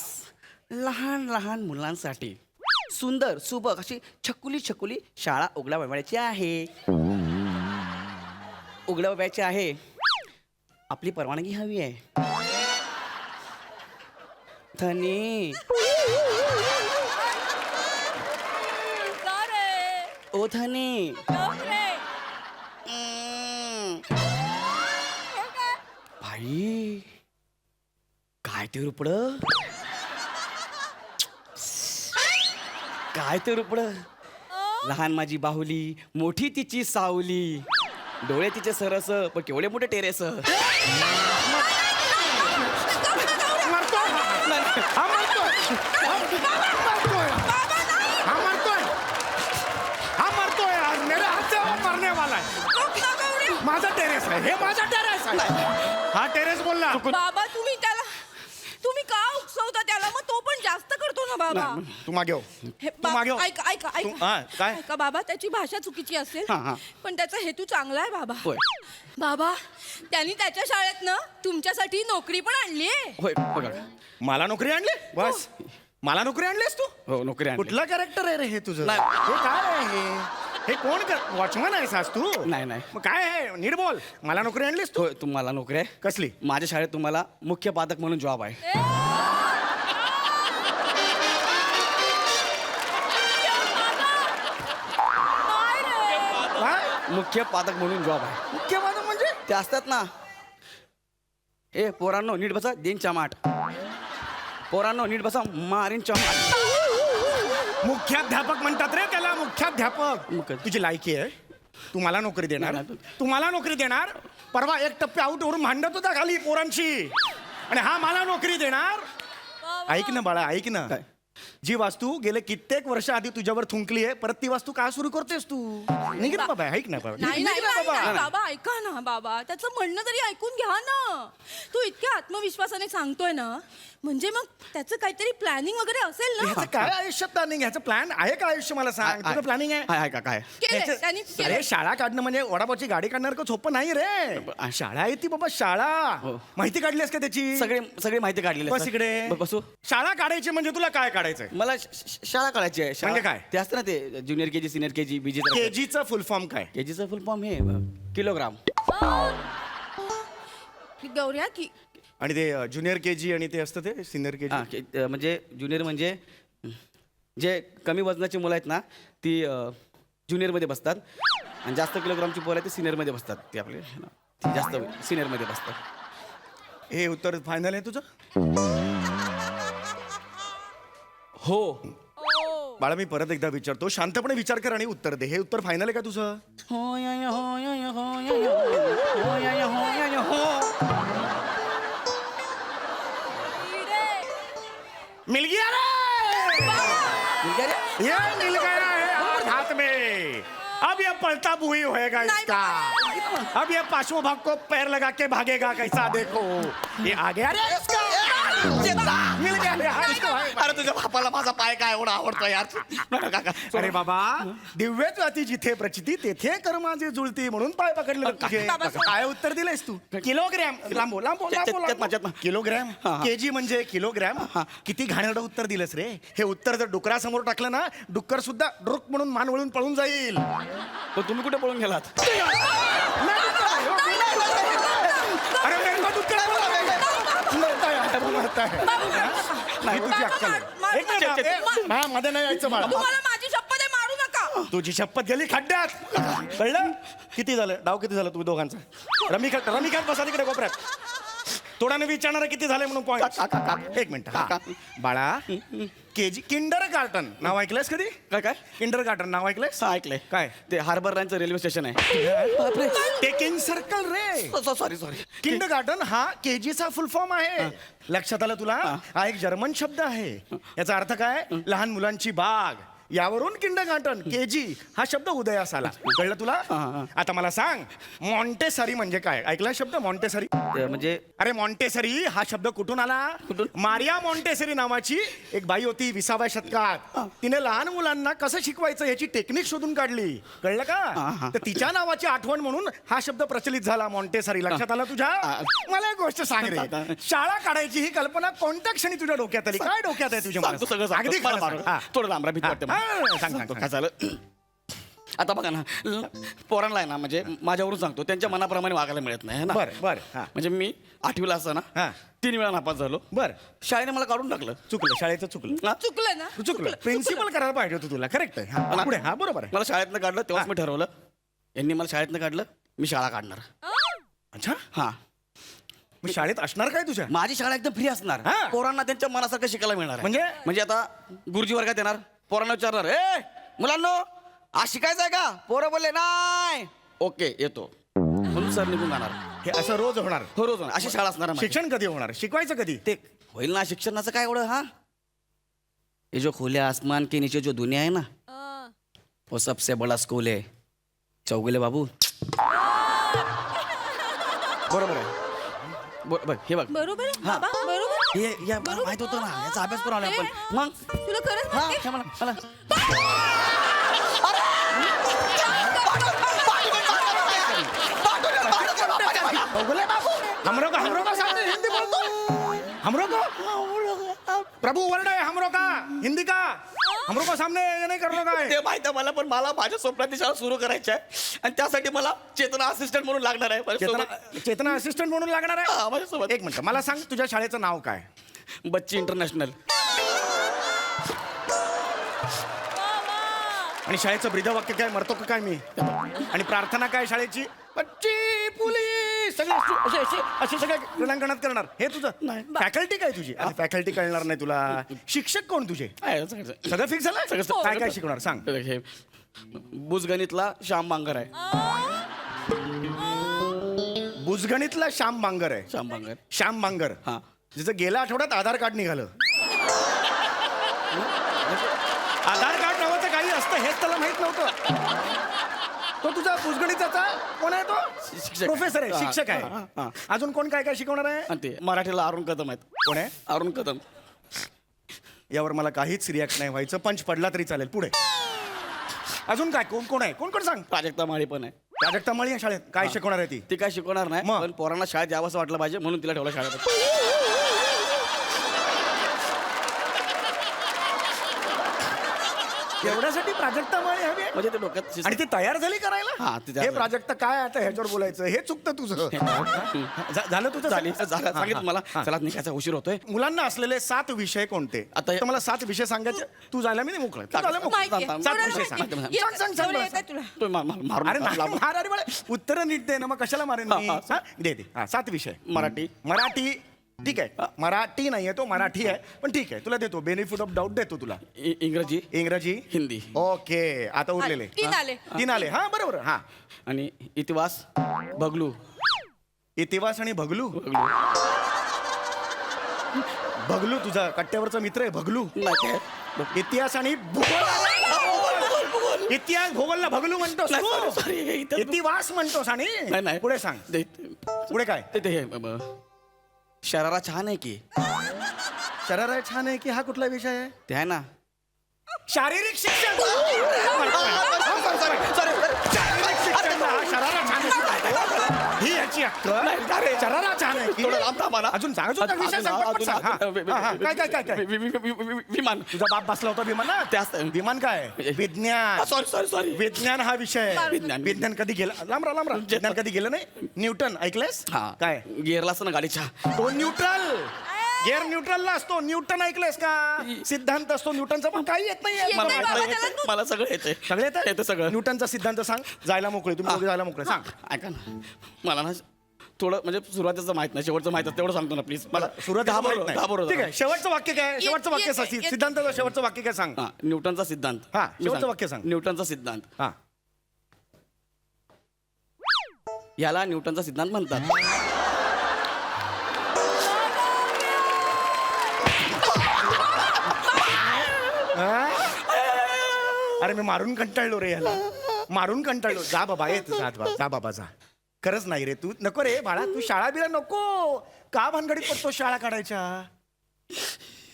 लहान लहान मुलांसाठी सुंदर सुबक अशी छकुली छकुली शाळा उघडावयाची आहे. उघडावयाची आहे. आपली परवानगी हवी आहे. धनी ओ धनी भाई काय ते रुपड काय ते रुपड लहान माझी बाहुली मोठी तिची सावली डोळे तिचे सरस पण केवढे मोठे टेरेस. माझा टेरेस आहे हे माझा टेरेस आहे हा टेरेस बोलला बाबा तुम्ही का उकसवता त्याला मग तो पण जास्त करतो ना बाबा. तू मागे हो. हे तू मागे हो. ऐका ऐका तू- ऐका हा, काय? ऐका बाबा त्याची भाषा चुकीची असेल हा, हा. पण त्याचा हेतू चांगला आहे बाबा. होय. बाबा त्यांनी त्याच्या शाळेत ना तुमच्यासाठी नोकरी पण आणली आहे. होय बघा. मला नोकरी आणली बस मला नोकरी आणलीस तू हो नोकरी आणली. कुठला कॅरेक्टर आहे रे हे तुझं नाही. हे काय आहे हे कोण वॉचमन आहेस आज तू नाही, नाही. मग काय आहे नीट बोल मला नोकरी आणलीस तू होय तुम्हाला नोकरी आहे. कसली माझ्या शाळेत तुम्हाला मुख्य पादक म्हणून जॉब आहे. काय? मुख्य पादक म्हणून जॉब आहे. मुख्य पादक म्हणजे ते असतात ना ए पोरांनो नीट बसा देन चमाट पोरांनो नीट बसा मारीन चमाट. मुख्याध्यापक म्हणतात रे त्याला मुख्याध्यापक मग काय? तुझी लायकी आहे तू मला नोकरी देणार नाही. तू मला नोकरी देणार परवा एक टप्पे आउट वरून भांडत होता खाली पोरांशी आणि हा मला नोकरी देणार ऐक ना बाळा ऐक ना काय? जी वास्तू गेले कित्येक वर्ष आधी तुझ्यावर थुंकली आहे परत ती वास्तू का सुरू करतेस तू निघ ना बाबा ऐक ना बाबा नाही निघ नाही ना नाही, बाबा नाही, बाबा ऐका ना बाबा त्याचं म्हणणं तरी ऐकून घ्या ना. तू इतक्या आत्मविश्वासाने सांगतोय ना म्हणजे मग त्याचं काहीतरी प्लॅनिंग वगैरे असेल ना. ह्याचं काय आयुष्यात प्लॅनिंग ह्याचं प्लॅन आहे का आयुष्य मला सांग तुझं प्लॅनिंग आहे आहे का काय केलंय, ह्याचं- त्यांनी केलंय. अरे शाळा काढणं म्हणजे वडापावची गाडी काढणार का सोपं नाही रे शाळा आहे ती बाबा शाळा हो. माहिती काढलीस का त्याची सगळी माहिती काढलेली आहे, बस सर. इकडे बसू शाळा काढायची म्हणजे तुला काय काढायचंय मला शाळा काढायची आहे. शाळा- म्हणजे काय? ते असतं ना ते junior KG senior KG BG केजीचं फुल फॉर्म काय केजीचं फुल फॉर्म हे किलोग्राम. गौऱ्या की आणि ते ज्युनियर केजी आणि ते असतं ते सिनियर हा, केजी म्हणजे ज्युनियर म्हणजे जे कमी वजनाची मुलं आहेत ना ती ज्युनियरमध्ये बसतात आणि जास्त किलोग्रामची पोरं आहेत ते सिनियरमध्ये बसतात ते आपले ती जास्त सिनियरमध्ये बसतात. हे उत्तर फायनल आहे तुझं हो बाळा मी परत एकदा विचारतो शांतपणे विचार कर आणि उत्तर दे हे उत्तर फायनल आहे का तुझं हो या या, हो या या, हो या बुई होएगा इसका अब ये पांचों भाग को पैर लगा के भागेगा कैसा देखो ये आ गया अरे इसका मिल गया यार, इसको भाग. अरे तुझ्या बापाला माझा पाय काय एवढा आवडतो यार काका अरे बाबा दिव्य जाती जिथे प्रचिती तेथे कर्माचे जुळती म्हणून पाय पकडले तुझे. काय उत्तर दिलेस तू किलोग्रॅम लांबो लांबो त्यात- किलोग्रॅम केजी म्हणजे किलोग्रॅम किती घाणेरडं उत्तर दिलंस रे. हे उत्तर जर डुकरासमोर टाकलं ना डुक्कर सुद्धा डुक म्हणून मान वळून पळून जाईल. पण तुम्ही कुठे पळून गेलात अरे मेरे को डुक्कर मरता है. ही तुझी अक्कल आहे. एक मिनिट, मध्ये नाही यायचं बाळा. तुम्हाला माझी शपथ आहे, मारू नका. तुझी शपथ गेली खड्ड्यात कळलं. किती झालं डाव किती झालं तुम्ही दोघांचा रमी खेळ बसा तिकडे कोपऱ्यात. तोडाने विचारणार किती झाले म्हणून पॉईंट. एक मिनिट हा. बाळा केजी किंडर गार्टन नाव ऐकलंयस कधी. काय किंडर गार्टन नाव ऐकलंयस. ऐकलंय काय ते हार्बर लाईनचं रेल्वे स्टेशन आहे. टेकिंग सर्कल रे. सॉरी किंडर गार्टन हा केजीचा फुल फॉर्म आहे. लक्षात आलं तुला. हा एक जर्मन शब्द आहे. याचा अर्थ काय लहान मुलांची बाग. यावरून किंडर गार्टन केजी हा शब्द उदयास आला. कळलं तुला. आता मला सांग मॉन्टेसरी म्हणजे काय. ऐकला शब्द मॉन्टेसरी. म्हणजे अरे मॉन्टेसरी हा शब्द कुठून आला. मारिया मॉन्टेसरी नावाची एक बाई होती 20व्या शतकात. तिने लहान मुलांना कसं शिकवायचं याची टेक्निक शोधून काढली. कळलं का. तर तिच्या नावाची आठवण म्हणून हा शब्द प्रचलित झाला मॉन्टेसरी. लक्षात आला तुझ्या. मला एक गोष्ट सांग रे शाळा काढायची ही कल्पना कोणत्या क्षणी तुझ्या डोक्यात आली. काय डोक्यात आहे तुझ्या सांगतो सगळं अगदी खरं सांग. हा. थोडं लांबरा भीती वाटते मला. सांग काय झालं आता बघा ना पोरांना आहे ना म्हणजे माझ्यावरून सांगतो त्यांच्या मनाप्रमाणे वागायला मिळत नाही है ना. बर हा म्हणजे मी 8वीला असताना हा. 3 वेळा नापास झालो. बर शाळेने मला काढून टाकलं. चुकलं शाळेचं चुकलं. हा? चुकलं ना. तू चुकलं प्रिन्सिपल करायला पाहिजे होतं तुला. करेक्ट आहे. हा, पुढे हा बरोबर आहे. मला शाळेतनं काढलं तेव्हाच मी ठरवलं यांनी मला शाळेतनं काढलं मी शाळा काढणार. अच्छा हा मग शाळेत असणार काय तुझ्या. माझी शाळा एकदम फ्री असणार. हा. पोरांना त्यांच्या मनासारखं शिकायला मिळणार आहे. म्हणजे? म्हणजे आता गुरुजी वर्गात येणार पोरांना विचारणार ए मुलांनो आज शिकायचं आहे का. पोरं बोलले नाही ओके येतो म्हणून सर निघून जाणार. हे असं रोज होणार. हो रोज होणार. अशी शाळा असणार आहे माझी. शिक्षण कधी होणार शिकवायचं कधी. ते होईल ना शिक्षणाचं काय एवढं. हा ये जो खुले आसमान के नीचे जो दुनिया है ना वो सबसे बड़ा स्कूल है चौगुले बाबू. बरोबर आहे. बघ हे बघ बरोबर आहे, हा. बाबा, बरोबर. हे या मला माहित होतं ना याचा अभ्यास करून आलो आपण. मग तुला खरंच हा माहिती? हे मला हमरो का सामने हिंदी बोलतो. हमरो को प्रभु वर्ड है हमरो का हिंदी का. हमरो का सामने ये नहीं करना का है. ते माहित आहे मला पण मला माझ्या स्वप्नात ती शाळा सुरू करायची आहे आणि त्यासाठी मला चेतना असिस्टंट म्हणून लागणार आहे चेतना असिस्टंट म्हणून लागणार आहे. हा, माझ्यासोबत. एक मिनिट मला सांग तुझ्या शाळेचं नाव काय. बच्ची इंटरनॅशनल. आणि शाळेचं ब्रीदवाक्य काय मरतो का काय मी. आणि प्रार्थना काय शाळेची बच्ची पोलीस सगळे असे सगळे क्रीडांगणात करणार. हे तुझं फॅकल्टी काय तुझी. फॅकल्टी कळणार नाही तुला. शिक्षक कोण तुझे सगळं फिक्स झालं. सगळं- काय काय शिकवणार सांग. हे बुजगणितला श्याम बांगर आहे. बुजगणितला श्याम बांगर आहे. श्याम बांगर श्याम बांगर हा. जिचं गेल्या आठवड्यात आधार कार्ड निघालं. आधार कार्ड नावाचं काही असतं हेच त्याला माहित नव्हतं. तो तुझा बुजगणिताचा कोण आहे तो शिक्षक. प्रोफेसर आहे हा, शिक्षक हा, हा. आहे. अजून कोण काय काय शिकवणार आहे. आणि ते मराठीला अरुण कदम आहेत. कोण आहे अरुण कदम. यावर मला काहीच रिॲक्ट नाही व्हायचं. पंच पडला तरी चालेल. पुढे अजून काय कोण कोण आहे कोण कोण सांग. प्राजक्ता माळी पण आहे. प्राजक्ता माळी या शाळेत काय शिकवणार आहे ती. ती काय शिकवणार नाही मग? पण पोरांना शाळेत यावंसं वाटलं पाहिजे म्हणून तिला ठेवलं शाळेत. एवढ्यासाठी प्राजक्ता माळी हवी आहे? म्हणजे ते डोक्यात आणि ती तयार झाली करायला. हा, ती तयार हे झाली. प्राजक्त काय आता ह्याच्यावर बोलायचं हे चुकतं तुझं. झालं तुझं सांगितलं मला चला निघायचा उशीर होतोय. मुलांना असलेले 7 विषय कोणते. आता आता मला 7 विषय सांगायचे. तू जायला मी मोकळं. तू झालं मोकळं. माहिती आहे. 7 विषय माहिती सांग. आहे. सांग, सांग, सांग, एवढं मला येतंय सांग. तुला. तो मारून अरे नाही, लांब- मार, अरे बाळा, उत्तर नीट दे ना मग कशाला मारेन मी. हा, हा, दे दे. हा 7 विषय. मराठी. मराठी ठीक आहे. मराठी नाहीये तो मराठी आहे पण ठीक आहे तुला देतो बेनिफिट ऑफ डाऊट देतो तुला. इंग्रजी इंग्रजी हिंदी ओके आता उरलेले 3 आले. 3 आले. हा बरोबर. हा आणि इतिहास बगलू. इतिहास आणि भगलू. भगलू तुझा कट्ट्यावरचा मित्र आहे भगलू. नाही काय इतिहास आणि भूगोल. इतिहास भूगोलला भगलू म्हणतोस नाही, तू sorry, sorry, हे इतिहास- इतिहास म्हणतोस आणि नाही. पुढे सांग पुढे काय शरारा छान आहे की शरारा छान आहे की हा कुठला विषय आहे ते आहे ना. शारीरिक शिक्षण शारीरिक शिक्षण हा शरारा छान आहे की काय? ही याची अक्कल शरारा छान आहे की? थोडं लांब थांबा ना. अजून सांग अजून विषय सांग, पटपट सांग. हा, हा, काय काय काय काय विमान. तुझा बाप बसला होता विमानात ते असतं. विमान काय विज्ञान सॉरी विज्ञान हा विषय आहे. विज्ञान. विज्ञान कधी गेलं लांब राहा विज्ञान कधी गेलं नाही न्यूटन ऐकलंस हा काय गिअरला असतं ना गाडीच्या. तो न्यूट्रल गिअर न्यूट्रलला असतो न्यूटन ऐकलंस का सिद्धांत असतो न्यूटनचा पण काही येत नाही मला येतं, मला सगळं येते. सगळे येतं येतं सगळं. न्यूटनचा सिद्धांत सांग जायला मोकळे तुम्ही दोघे जायला मोकळे सांग ऐका ना, मला ना थोडं म्हणजे सुरुवातीचं माहित नाही शेवटचं माहित आहे तेवढं सांगतो ना प्लीज. मला सुरुवातीला माहित नाही. घाबरव ठीक आहे शेवटचं वाक्य काय शेवटचं वाक्य सिद्धांताचं शेवटचं वाक्य काय सांग हा, न्यूटनचा सिद्धांत. हा, मी शेवटचं सांग- वाक्य सांग. न्यूटनचा सिद्धांत. हा याला न्यूटनचा सिद्धांत म्हणतात. अरे मी मारून कंटाळलो रे याला मारून कंटाळलो जा बाबा येत जा बाबा जा खरंच नाही रे तू नको रे बाळा तू शाळा बिळा नको का भानगडीत पडतो शाळा काढायच्या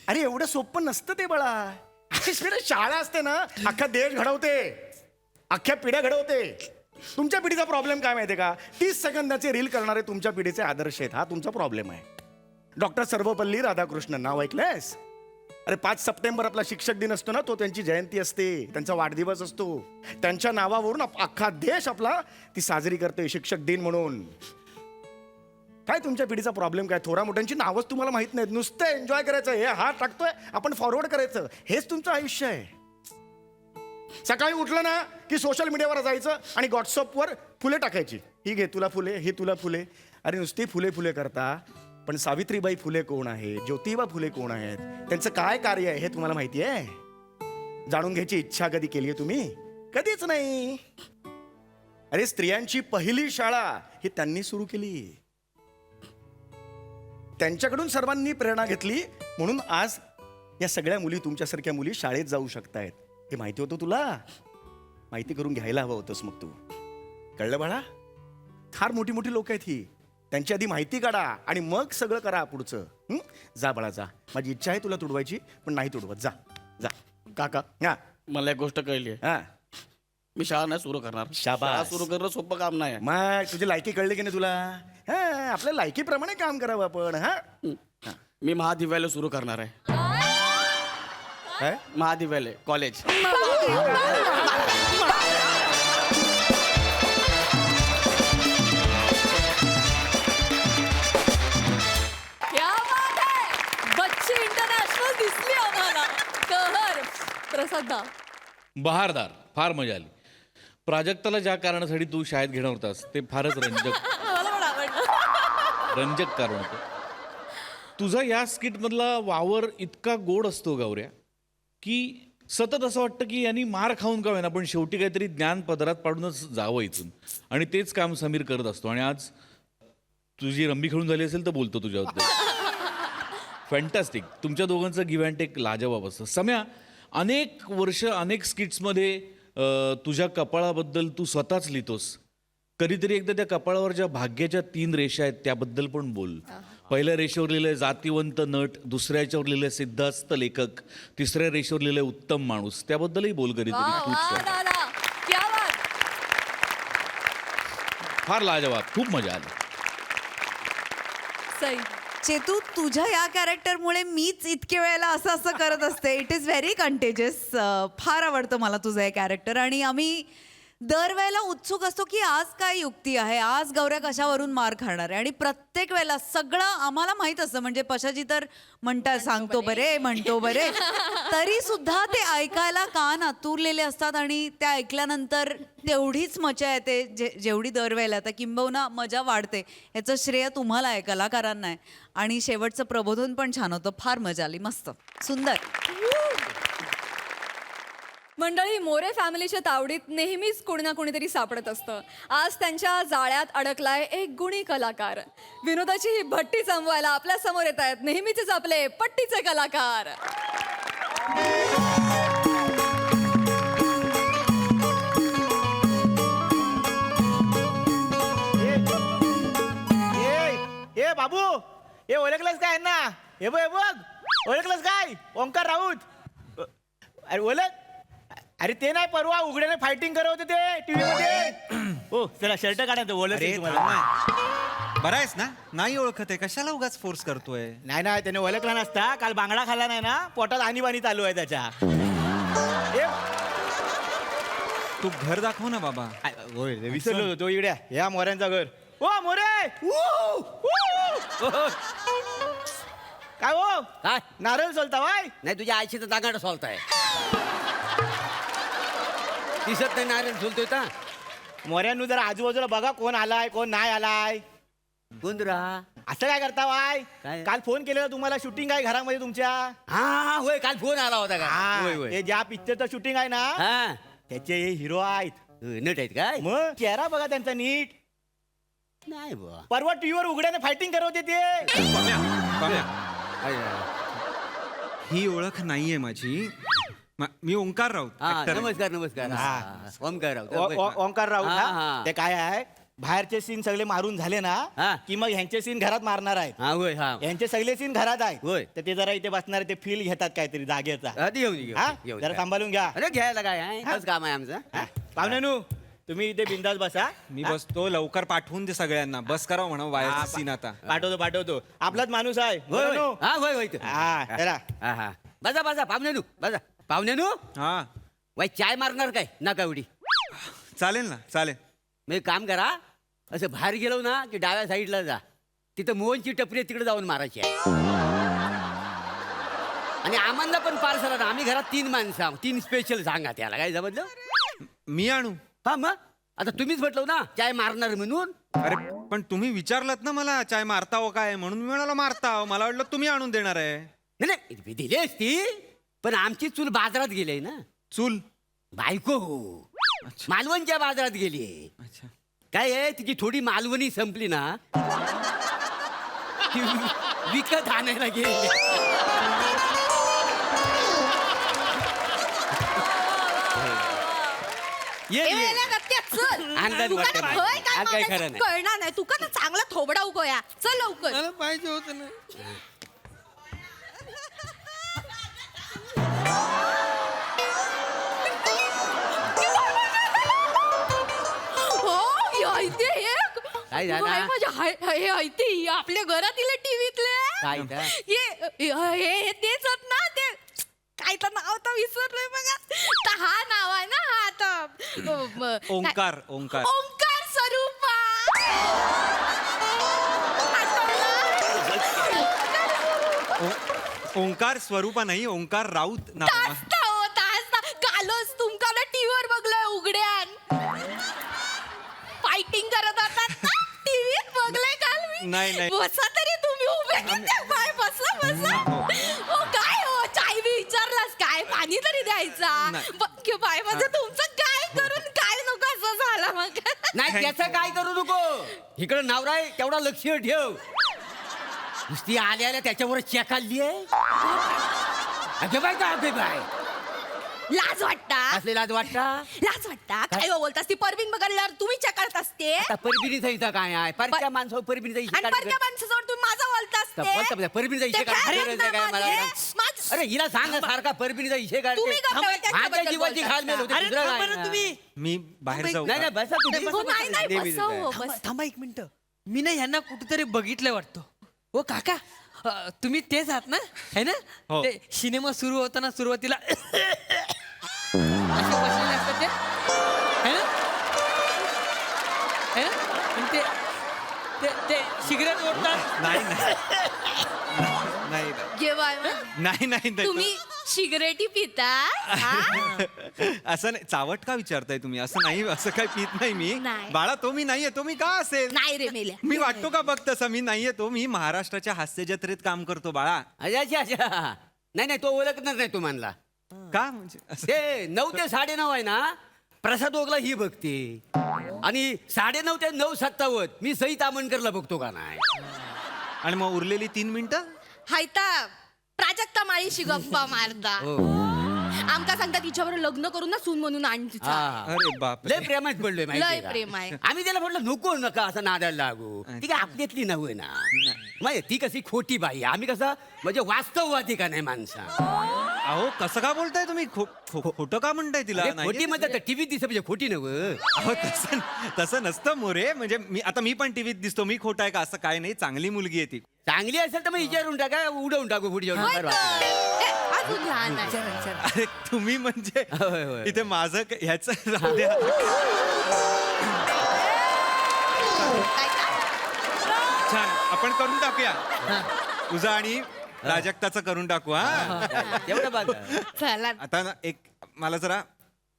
अरे एवढं सोपं नसतं ते बाळा शाळा असते ना अख्खा देश घडवते अख्ख्या पिढ्या घडवते तुमच्या पिढीचा प्रॉब्लेम काय माहितीये का 30 सेकंदाचे रील करणारे तुमच्या पिढीचे आदर्श आहेत हा तुमचा प्रॉब्लेम आहे डॉक्टर सर्वपल्ली राधाकृष्णन नाव ऐकलंयस अरे 5 सप्टेंबर आपला शिक्षक दिन असतो ना तो त्यांची जयंती असते त्यांचा वाढदिवस असतो त्यांच्या नावावरून अख्खा देश आपला ती साजरी करते शिक्षक दिन म्हणून काय तुमच्या पिढीचा प्रॉब्लेम काय थोरा मोठ्यांची नावच तुम्हाला माहित नाहीत नुसतं एन्जॉय करायचं हे हा टाकतोय आपण फॉरवर्ड करायचं हेच तुमचं आयुष्य आहे सकाळी उठलं ना की सोशल मीडियावर जायचं आणि व्हॉट्सअपवर फुले टाकायची ही घे तुला फुले ही तुला फुले अरे नुसती फुले फुले करता पण सावित्रीबाई फुले कोण आहे ज्योतिबा फुले कोण आहेत त्यांचं काय कार्य आहे हे तुम्हाला माहिती आहे जाणून घ्यायची इच्छा कधी केली आहे तुम्ही कधीच नाही अरे स्त्रियांची पहिली शाळा ही त्यांनी सुरू केली त्यांच्याकडून सर्वांनी प्रेरणा घेतली म्हणून आज या सगळ्या मुली तुमच्यासारख्या मुली शाळेत जाऊ शकतायत हे माहिती होतं तुला माहिती करून घ्यायला हवं होतंस मग तू कळलं बाळा फार मोठी मोठी लोक आहेत ही त्यांची आधी माहिती काढा आणि मग सगळं करा पुढचं जा बाळा जा माझी इच्छा आहे तुला तुडवायची पण नाही तुडवत जा जा काका हा मला एक गोष्ट कळली आहे हा मी शाळा नाही सुरू करणार शाबास. शाळा सुरू करणं सोपं काम नाही आहे. मग तुझी लायकी कळली की नाही तुला हा आपल्या लायकीप्रमाणे काम करावं आपण हा मी महादिव्यालय सुरू करणार आहे काय? महादिव्यालय कॉलेज क्या बात आहे बच्ची इंटरनॅशनल दिसली आम्हाला कहर प्रसादा बहारदार फार मजा आली प्राजक्ताला ज्या कारणासाठी तू शाळेत घेणार होतास ते फारच मला पण आवडलं रंजक कारण होतं तुझा या स्किटमधला वावर इतका गोड असतो गौऱ्या की सतत असं वाटतं की यांनी मार खाऊन का होईना पण शेवटी काहीतरी ज्ञान पदरात पाडूनच जावं इथून आणि तेच काम समीर करत असतो आणि आज तुझी रंबी खेळून झाली असेल तर बोलतो तुझ्याबद्दल फॅन्टॅस्टिक तुमच्या दोघांचं गिव्ह अँड टेक लाजवाब असतं सम्या अनेक वर्ष अनेक स्किट्समध्ये तुझ्या कपाळाबद्दल तू स्वतःच लिहितोस कधीतरी एकदा त्या कपाळावर ज्या भाग्याच्या 3 रेषा आहेत त्याबद्दल पण बोल पहिल्या रेषेवर लिहिलंय जातिवंत नट दुसऱ्या याच्यावर लिहिलंय सिद्धास्त लेखक तिसऱ्या रेषेवर लिहिलंय उत्तम माणूस त्याबद्दलही बोल कधीतरी वा, दादा क्या बात फार लाजवाब खूप मजा आली सई चेतू तुझ्या या कॅरेक्टरमुळे मीच इतके वेळेला असं असं करत असते इट इज व्हेरी कंटेजियस फार आवडतं मला तुझं हे कॅरेक्टर आणि आम्ही दरवेळेला उत्सुक असतो की आज काय युक्ती आहे आज गौऱ्या कशावरून मार खाणार आहे आणि प्रत्येक वेळेला सगळं आम्हाला माहित असतं म्हणजे पशाची तर म्हणतो बरे तरी सुद्धा ते ऐकायला कान आतुरलेले असतात आणि त्या ऐकल्यानंतर तेवढीच मजा येते जेवढी दरवेळेला तर किंबहुना मजा वाढते याचं श्रेय तुम्हाला आहे कलाकारांना आहे आणि शेवटचं प्रबोधन पण छान होतं फार मजा आली मस्त सुंदर मंडळी मोरे फॅमिलीच्या तावडीत नेहमीच कोणी ना कोणीतरी सापडत असतं आज त्यांच्या जाळ्यात अडकलाय एक गुणी कलाकार विनोदाची ही भट्टी जमवायला आपल्या समोर येत आहेत नेहमीचेच आपले पट्टीचे कलाकार बाबू हे ओळखलंस काय ना? हे बघ ओळखलंस काय? ओंकार राऊत. अरे ओळख. अरे ते नाही, परवा उघड्याने फायटिंग करत होते ते टीव्ही मध्ये. हो चला शर्ट काढायचं ओळख अरे तुम्हाला. बरा आहेस ना? नाही ओळखत आहे, कशाला उगाच फोर्स करतोय? नाही नाही त्याने ओळखला नसता. काल बांगडा खाल्ला नाही ना, पोटात आणीबाणी चालू आहे त्याच्या. तू घर दाखव ना बाबा. होय विसरलो होतो. तो इकड्या या मोऱ्यांचा घर. ओ मोरे काय हो काय नारळ सोलता वाय? नाही तुझ्या आईची तर दागाड सोलताय. दिसत नाही नारायण झुलतोय का? मोऱ्यांनु जरा आजूबाजूला बघा कोण आलाय कोण नाही आलाय. गुंदरा असं काय करता वाय? काय? काल फोन केलेला तुम्हाला, शूटिंग आहे घरामध्ये तुमच्या. हा होय काल फोन आला होता का? हा, होय होय हे ज्या पिक्चरचं शूटिंग आहे ना हा त्याचे हे हिरो आहेत. नट आहेत काय? मग चेहरा बघा त्यांचा नीट. नाही बुवा. परवा टीव्हीवर उघड्याने फायटिंग करत होते ते. ही ओळख नाहीये माझी. मी ओंकार राऊत. हा actor आहे. नमस्कार नमस्कार. हा, ओमकार ओंकार राऊत हा, ना हा. ते काय आहे, बाहेरचे सीन सगळे मारून झाले ना हा. की मग ह्यांचे सीन घरात मारणार आहेत. हा होय हा यांचे सगळे सीन घरात आहेत. होय. तर ते जरा इथे बसणार, ते फील घेतात काहीतरी जागेचा. आधी येऊन घे, हा? येऊन जरा घे. सांभाळून घ्या. अरे घ्यायला काय आहे? एकच काम आहे आमचं. हा. पाहुण्यानू तुम्ही इथे बिंदास बसा. मी बसतो, लवकर पाठवून दे सगळ्यांना. बस करा म्हणा वायर सीन आता. पाठवतो आपलाच माणूस आहे. होय होय. बरं हा होय होय नो? हा, जरा. हा हा बसा बसा पाहुण्यानू बसा. पाहुण्यानू हा वाई चाय मारणार काय नका एवढी. चालेल ना, चालेल. मग एक काम करा, असं बाहेर गेलो ना की डाव्या साईडला जा. तिथं मोहनची टपरी आहे, तिकडे जाऊन मारायची आहे. आणि आम्हाला पण पार्सल ना, आम्ही घरात 3 माणसं आहोत. 3 स्पेशल सांगा त्याला काय जमलं. मी आणू? हा मग आता तुम्हीच म्हटलं ना चाय मारणार म्हणून. अरे पण तुम्ही विचारलात ना मला चाय मारता हो काय, म्हणून मी म्हणाला मारता. मला वाटलं तुम्ही आणून देणार आहे. नाही नाही दिली असती, पण आमची चूल बाजारात गेली ना. चूल? बायको मालवणच्या बाजारात गेली. अच्छा. काय आहे तिची थोडी मालवणी संपली ना ती विकत आणायला गेली. ये, ये. अंदाज वाटतं नाही. हा काय खरं नाही. कळणार नाही तुका ना चांगला थोबडा उगोया. चल लवकर. पाहिजे होतं ना. हो हे ऐते हे. काय झालं? बाई, माझ्या हे ऐते ही आपल्या घरातील टीव्हीतले. काय त्या? हे तेच आहेत ना ते. काय तर नाव तर विसरलोय बघा. तर हा नाव आहे ना हा आता ओंकार. ओंकार ओंकार स्वरूपा. ओंकार स्वरूपा नाही, ओंकार राऊत नाव. कालच तुमका ना टीव्हीवर बघलोय उघड्यान फायटिंग करत होतात ना टीव्हीत बघलंय काल मी. नाही, नाही. बसा तरी तुम्ही उभे किती बाय बसला बसा. हो काय हो चाय बी विचारलास काय पाणी तरी द्यायचा. बघ बाय माझं तुमचं काय करून काय नको असं झालं मग. नाही त्याचं काय करू नको. इकडं नवरा आहे तेवढा लक्ष ठेव. नुसती आल्या आल्या त्याच्यावर चेक आली आहे. अगे बाय का अगे बाय लाज वाटता असले लाज वाटता. लाज वाटता काय हो बोलतास ती परवीन बघायला तुम्ही चकारत असते. आता परबिनीचा इथं काय आहे? परक्या माणसावर परबिनीचा आणि इशे परक्या माणसाजवळ तुम्ही माझा बोलतास परबिनीचा इशे काढायचा काय मला. अरे हिला सांग ना सारखा परबिनीचा इशे तुम्ही काढते. करताय त्याच्याबद्दल माझ्या जीवाची बोलताय घाल मेल होते. अरे दुसरं थांबा काय ना ना. तुम्ही. मी बाहेर जाऊ नाही का? नाही बसा तुम्ही. हो, नाही नाही नेहमीच बसा आहे. हो, बस. थांबा 1 मिनिट. मी ना ह्यांना कुठेतरी बघितलं वाटतं. हो काका तुम्ही तेच आहात ना है ना? हो. ते सिनेमा सुरू होताना सुरुवातीला असे बसलेले असतात ते है ना? है ना? आणि ते सिगरेट ओढतात. नाही नाही. नाही घे बाय नाही नाही नाही. तुम्ही सिगरेटी पिता हा? असं नाही. चावट का विचारताय तुम्ही? असं नाही, असं काय पित नाही मी. नाही. बाळा तो मी नाहीये. तो मी का असेल? नाही रे मेल्या. मी वाटतो का बघ तसं? मी नाहीये तो. मी महाराष्ट्राच्या हास्य जत्रेत काम करतो बाळा. अच्छा अच्छा. नाही नाही तो ओळखणार नाही तुम्हाला. का म्हणजे असं? ते 9 ते 9:30 आहे ना प्रसाद ओगला ही बघते. आणि 9:30 ते 9:57 मी सई तामणकरला बघतो का नाही. आणि मग उरलेली 3 मिनिटं हायता प्राजक्ता माळीशी गप्पा मारता. आमका सांगता तिच्यावर लग्न करून ना सून म्हणून आण तिचा. हा. अरे बाप लय प्रेमात पडलोय लय माहितीये का? प्रेम आहे. आम्ही त्याला म्हटलं नको नका असं नादायला लागू. ती काय आपल्यातली नव्हे ना. नाही ती कशी खोटी बाई आम्ही कसं म्हणजे वास्तववादी का नाही माणसा अहो कसं का बोलताय तुम्ही खोटं का म्हणताय तिला अरे, नाहीये खोटी म्हणतात तसं. टीव्हीत दिसत म्हणजे खोटी नव अहो तसं नसतं मोरे म्हणजे मी पण टीव्हीत दिसतो मी खोटा आहे का असं काय नाही चांगली मुलगी आहे ती चांगली असेल तर मग विचारून टाका उडवून टाकू पुढे जाऊन होय फार तर. वाटतं. ए, अजून लहान आहे. अरे तुम्ही म्हणजे होय, होय. इथे माझं ह्याचं राहू द्या काय का? छान आपण करून टाकूया तुझं आणि प्राजक्ताचं करून टाकू हा एवढं बघा चला आता ना एक मला जरा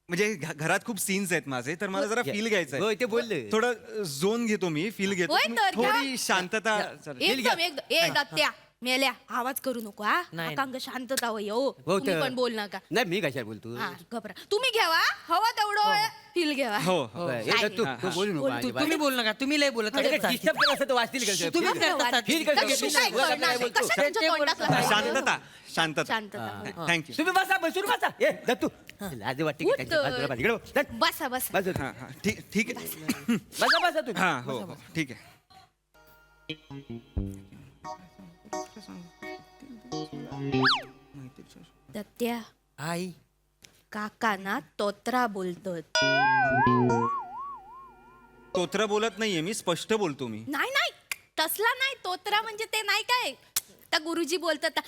म्हणजे घरात खूप सीन्स आहेत माझे तर मला जरा फील घ्यायचं होय ते बोलले थोडं झोन घेतो मी फील घेतो होय तर, घ्या. थोडी शांतता एकदम दत्त्या मेल्या आवाज करू नको हा अंग शांतता होय हो हो तुम्ही तर. पण बोल नका नाही मी कशाला बोलतो हा घबरा तुम्ही घ्यावा हवा तेवढं फील घ्यावा हो होय, हे काय? तू तू बोलू नको अजिबात. तुम्ही बोल नका तुम्ही लय बोलत अरे, डिस्टर्ब केलं असतं तर वाचतील का? तुम्ही फील करता कर- फील कर- तशी काय बोला, करणार? काय बोलतो? कशा तुमच्या तोंडातलं काय? शांतता शांतता शांतता थँक्यू तुम्ही बसा बसून बसा ए दत्तू लाज वाटते की त्यांच्या उत्तर. बाजूला बस. इकडे बस. दत्त, बसा बसा बस. हा हा ठीक आहे बसा बसा तुम्ही हा हो हो, ठीक आहे दत्त्या आई काका ना तोत्रा बोलतो तोत्र बोलत नाहीये मी स्पष्ट बोलतो मी नाही नाही तसला नाही तोत्रा म्हणजे ते नाही काय त्या गुरुजी बोलतात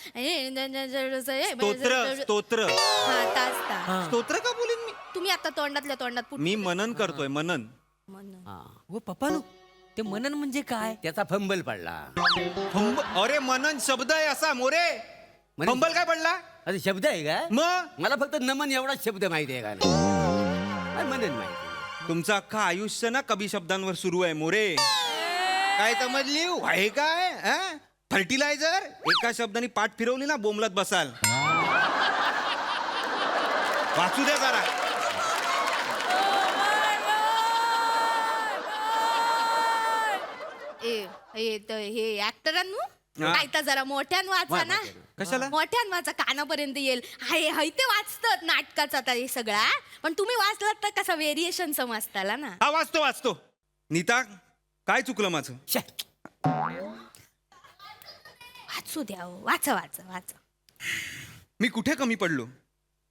स्तोत्र हा तास ता. स्तोत्र का बोलेन मी तुम्ही आता तोंडातल्या तोंडात फुट- मी मनन करतोय मनन म्हणून. हो पप्पानो ते मनन म्हणजे काय त्याचा फंबल पडला अरे मनन शब्द आहे असा मोरे मनन- फंबल काय पडला अरे शब्द आहे का मग मला फक्त नमन एवढाच शब्द माहिती आहे का नाही म्हणून माहिती आहे. तुमचं अख्खं आयुष्य ना कवी शब्दांवर सुरू आहे मोरे काय समजली आहे काय फर्टिलायझर एका शब्दाने पाठ फिरवली ना बोंबलत बसाल वाचू द्या जरा हे ऍक्टरांनु हा. काय तर जरा मोठ्यान वाचा ना कशाला? मोठ्यान वाचा कानापर्यंत येईल हाय हाय ते वाचतात नाटकाचा आता हे सगळा पण तुम्ही वाचलात तर कसा व्हेरिएशन समजताला ना हा वाचतो नीता काय चुकलं माझं शे. वाचू द्या हो. वाचा वाचा वाचा मी कुठे कमी पडलो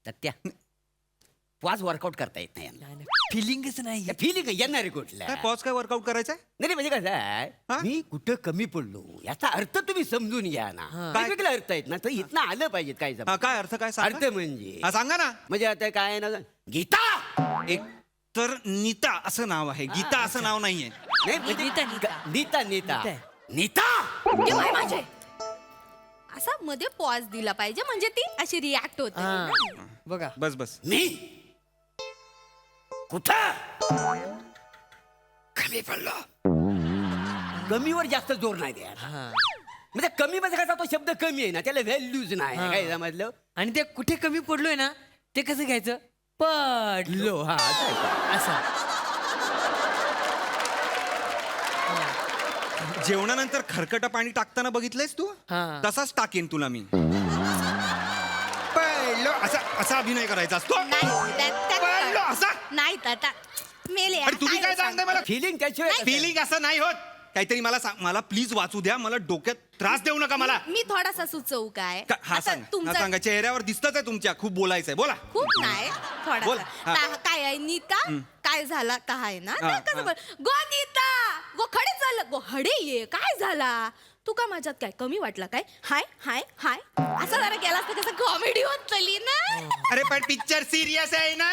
सत्या वाज वर्कआउट करता येत नाही यांना. फिलिंगच नाही या फिलिंग येणार आहे कुठल्या काय पॉज काय वर्कआउट करायचंय नाही म्हणजे कसं हा? आहे मी कुठं कमी पडलो याचा अर्थ तुम्ही समजून घ्या ना वेगवेगळे अर्थ आहेत ना तर इथनं आलं पाहिजेत काय हा, काय अर्थ काय सांगा? अर्थ म्हणजे हा सांगा ना म्हणजे आता काय आहे ना गीता एक तर नीता असं नाव आहे गीता असं नाव नाहीये नाही म्हणजे नीता. नीता नीता नीता. नीता ते वय माझे असा मध्ये पॉज दिला पाहिजे म्हणजे ती अशी रिॲक्ट होते ना. बघा बस मी कुठं कमी पडलो कमीवर जास्त जोर नाही द्या म्हणजे कमी म्हणजे कसा तो शब्द कमी आहे ना त्याला व्हॅल्यूज नाही काय समजलं आणि ते कुठे कमी पडलोय ना ते कसं घ्यायचं पडलो लो हा असं आहे का? असं जेवणानंतर खरकट पाणी टाकताना बघितलंयस तू हा. तसाच टाकेन तुला मी पहिलं असा अभिनय करायचा असतो नाही पहिलं असा नाही आता मेले आणि तुम्ही काय सांगताय मला फिलिंग त्याशिवाय फिलिंग असं नाही होत काहीतरी मला सांग मला प्लीज वाचू द्या मला डोक्यात त्रास देऊ नका मला मी थोडासा सुचवू काय हा आता सांग हा तुमचा सांगा चेहऱ्यावर दिसतच आहे तुमच्या खूप बोलायचंय बोला खूप नाही बोल, थोडासा हा. काय आहे नीता काय झाला काय ना हा, कसं हा. बोल गो नीता गो खडे झालं गो हडे ये काय झाला तू का माझ्यात काय कमी वाटला काय हाय हाय हाय असं जरा केलास तर कसं कॉमेडी होत चली ना अरे पण पिक्चर सिरियस आहे ना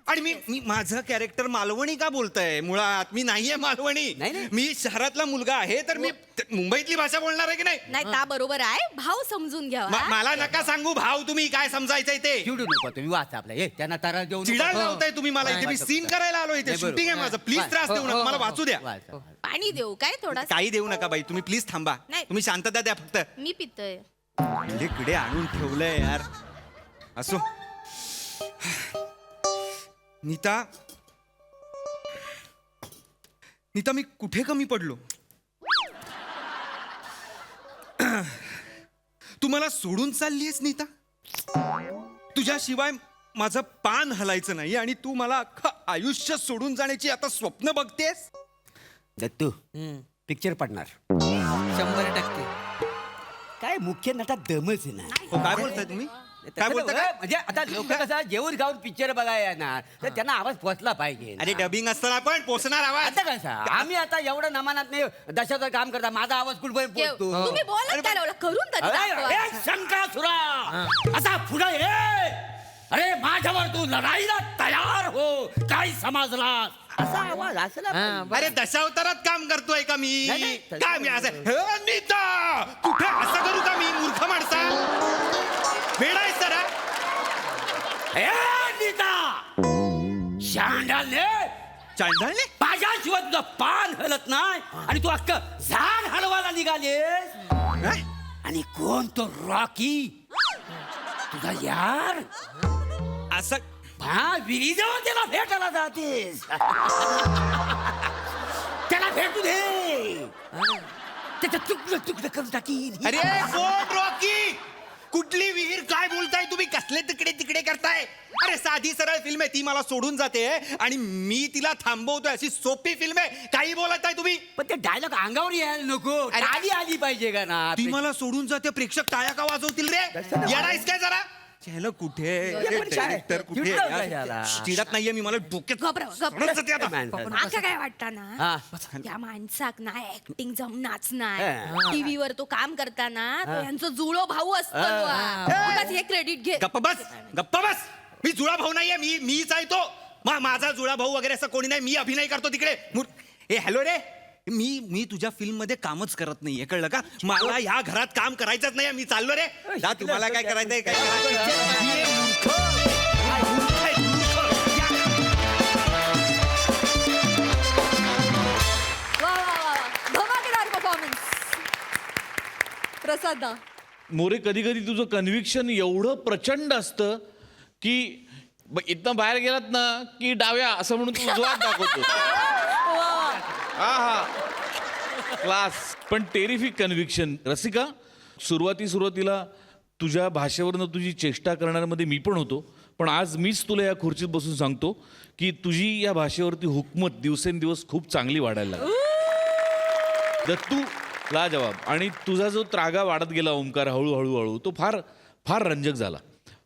आणि मी माझं कॅरेक्टर मालवणी का बोलतय मुळात मी नाहीये मालवणी नाही, नाही. मी शहरातला मुलगा आहे तर मी मुंबईतली भाषा बोलणार आहे की नाही नाही ता बरोबर आहे भाव समजून घ्यावा मला नका सांगू भाव तुम्ही काय समजायचंय ते चिडू नको तुम्ही वाचा आपला हे त्यांना तारा देऊ नको. चिडायला लावताय तुम्ही मला इथे मी सीन करायला आलो इथे नाही, बरोबर. शूटिंग आहे माझं प्लीज त्रास देऊ नका मला वाचू द्या वाचा. पाणी देऊ काय थोडा काही देऊ नका बाई तुम्ही प्लीज थांबा नाही. तुम्ही शांतता द्या फक्त मी पितोय इकडे आणून ठेवलंय यार असो नीता मी कुठे कमी पडलो तू मला सोडून चाललीयस नीता तुझ्याशिवाय माझं पान हलायचं नाही आणि तू मला अख्खं आयुष्य सोडून जाण्याची आता स्वप्न बघतेस दत्तू पिक्चर पडणार 100%. काय मुख्य नटात दमच नाही हो काय बोलताय तुम्ही काय बोलताय काय काय? म्हणजे आता लोक कसं जेवून खाऊन पिक्चर बघायला येणार तर त्यांना आवाज पोचला पाहिजे ना. अरे डबिंग असताना पण पोचणार आवाज आता कसं आम्ही आता एवढं नमानात नाही दशाचं काम करता माझा आवाज कुठपर्यंत पोचतो तुम्ही बोलत काय लावलं? करून तरी दाखवा. अरे शंकासुरा असा पुढे ये अरे माझ्यावर तू लढाईला तयार हो काय समजलास असा आवाज असला पाहिजे. अरे दशावतारात काम करतोय का मी नाही, नाही, तसं काय मी असं "हे, नीता कुठे असं करू का मी मूर्ख माणसा वेडा आहेस जरा ए, नीता शांडालने चांडाळले माझ्याशिवाय तुझं पान हलत नाही आणि तू अख्खं झाड हलवायला निघालेस आणि कोण तो रॉकी तुझा यार असं हा विहिरीजवळ त्याला भेटायला जातेस त्याला भेटू दे त्याचं तुकडं तुकडं करून टाकीन अरे कोण रॉकी कुठली विहीर काय बोलताय तुम्ही कसले तिकडे तिकडे करताय अरे साधी सरळ फिल्म आहे ती मला सोडून जाते आणि मी तिला थांबवतोय अशी सोपी फिल्म आहे काही बोलत आहे तुम्ही पण ते डायलॉग अंगावर यायला नको आली आली पाहिजे का ना ती मला सोडून जाते प्रेक्षक टाळ्या का वाजवतील रे येणारच काय जरा चॅनल कुठे पण काय? Director कुठे चिडलं काय झाला? चिडत नाहीये मी मला डोक्यात घबराव, घबराव. सोडून जाते आता. माका काय वाटतं ना हा. त्या माणसाक ना ऍक्टिंग जमनाच हा. नाही टीव्हीवर तो काम करताना तो यांचा जुळो भाऊ असतो हे क्रेडिट घे गप्पा बस मी जुळा भाऊ नाहीये मीच आहे तो माझा जुळा भाऊ वगैरे असं कोणी नाही मी अभिनय करतो तिकडे ए हॅलो रे मी तुझ्या फिल्म मध्ये कामच करत नाहीये कळलं का मला ह्या घरात काम करायचंच नाही मी चाललो रे जा तुम्हाला काय करायचंय काय करायचंय ये मूर्ख. काय मूर्ख आहे, मूर्ख. या. वा वा वा वा. धमाकेदार परफॉर्मन्स प्रसादा. मोरे कधी कधी तुझं कन्व्हिक्शन एवढं प्रचंड असतं की इथनं बाहेर गेलात ना की डाव्या असं म्हणून तू जोरात दाखवतो हा हा क्लास पण टेरिफिक कन्व्हिक्शन. रसिका सुरुवातीला तुझ्या भाषेवरनं तुझी चेष्टा करण्यामध्ये मी पण होतो पण आज मीच तुला या खुर्चीत बसून सांगतो की तुझी या भाषेवरती हुकमत दिवसेंदिवस खूप चांगली वाढायला लागली. दत्तू लाजवाब आणि तुझा जो त्रागा वाढत गेला ओंकार हळूहळू तो फार फार रंजक झाला.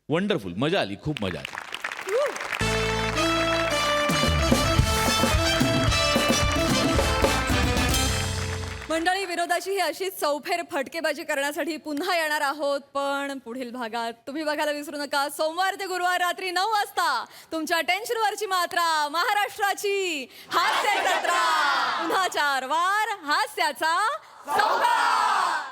वंडरफुल मजा आली खूप मजा आली. मंडळी विनोदाची ही अशीच चौफेर फटकेबाजी करण्यासाठी पुन्हा येणार आहोत पण पुढील भागात तुम्ही बघायला विसरू नका सोमवार ते गुरुवार रात्री 9 वाजता तुमच्या टेन्शनवरची मात्रा महाराष्ट्राची हास्य जत्रा पुन्हा 4 वार हास्याचा सौदा.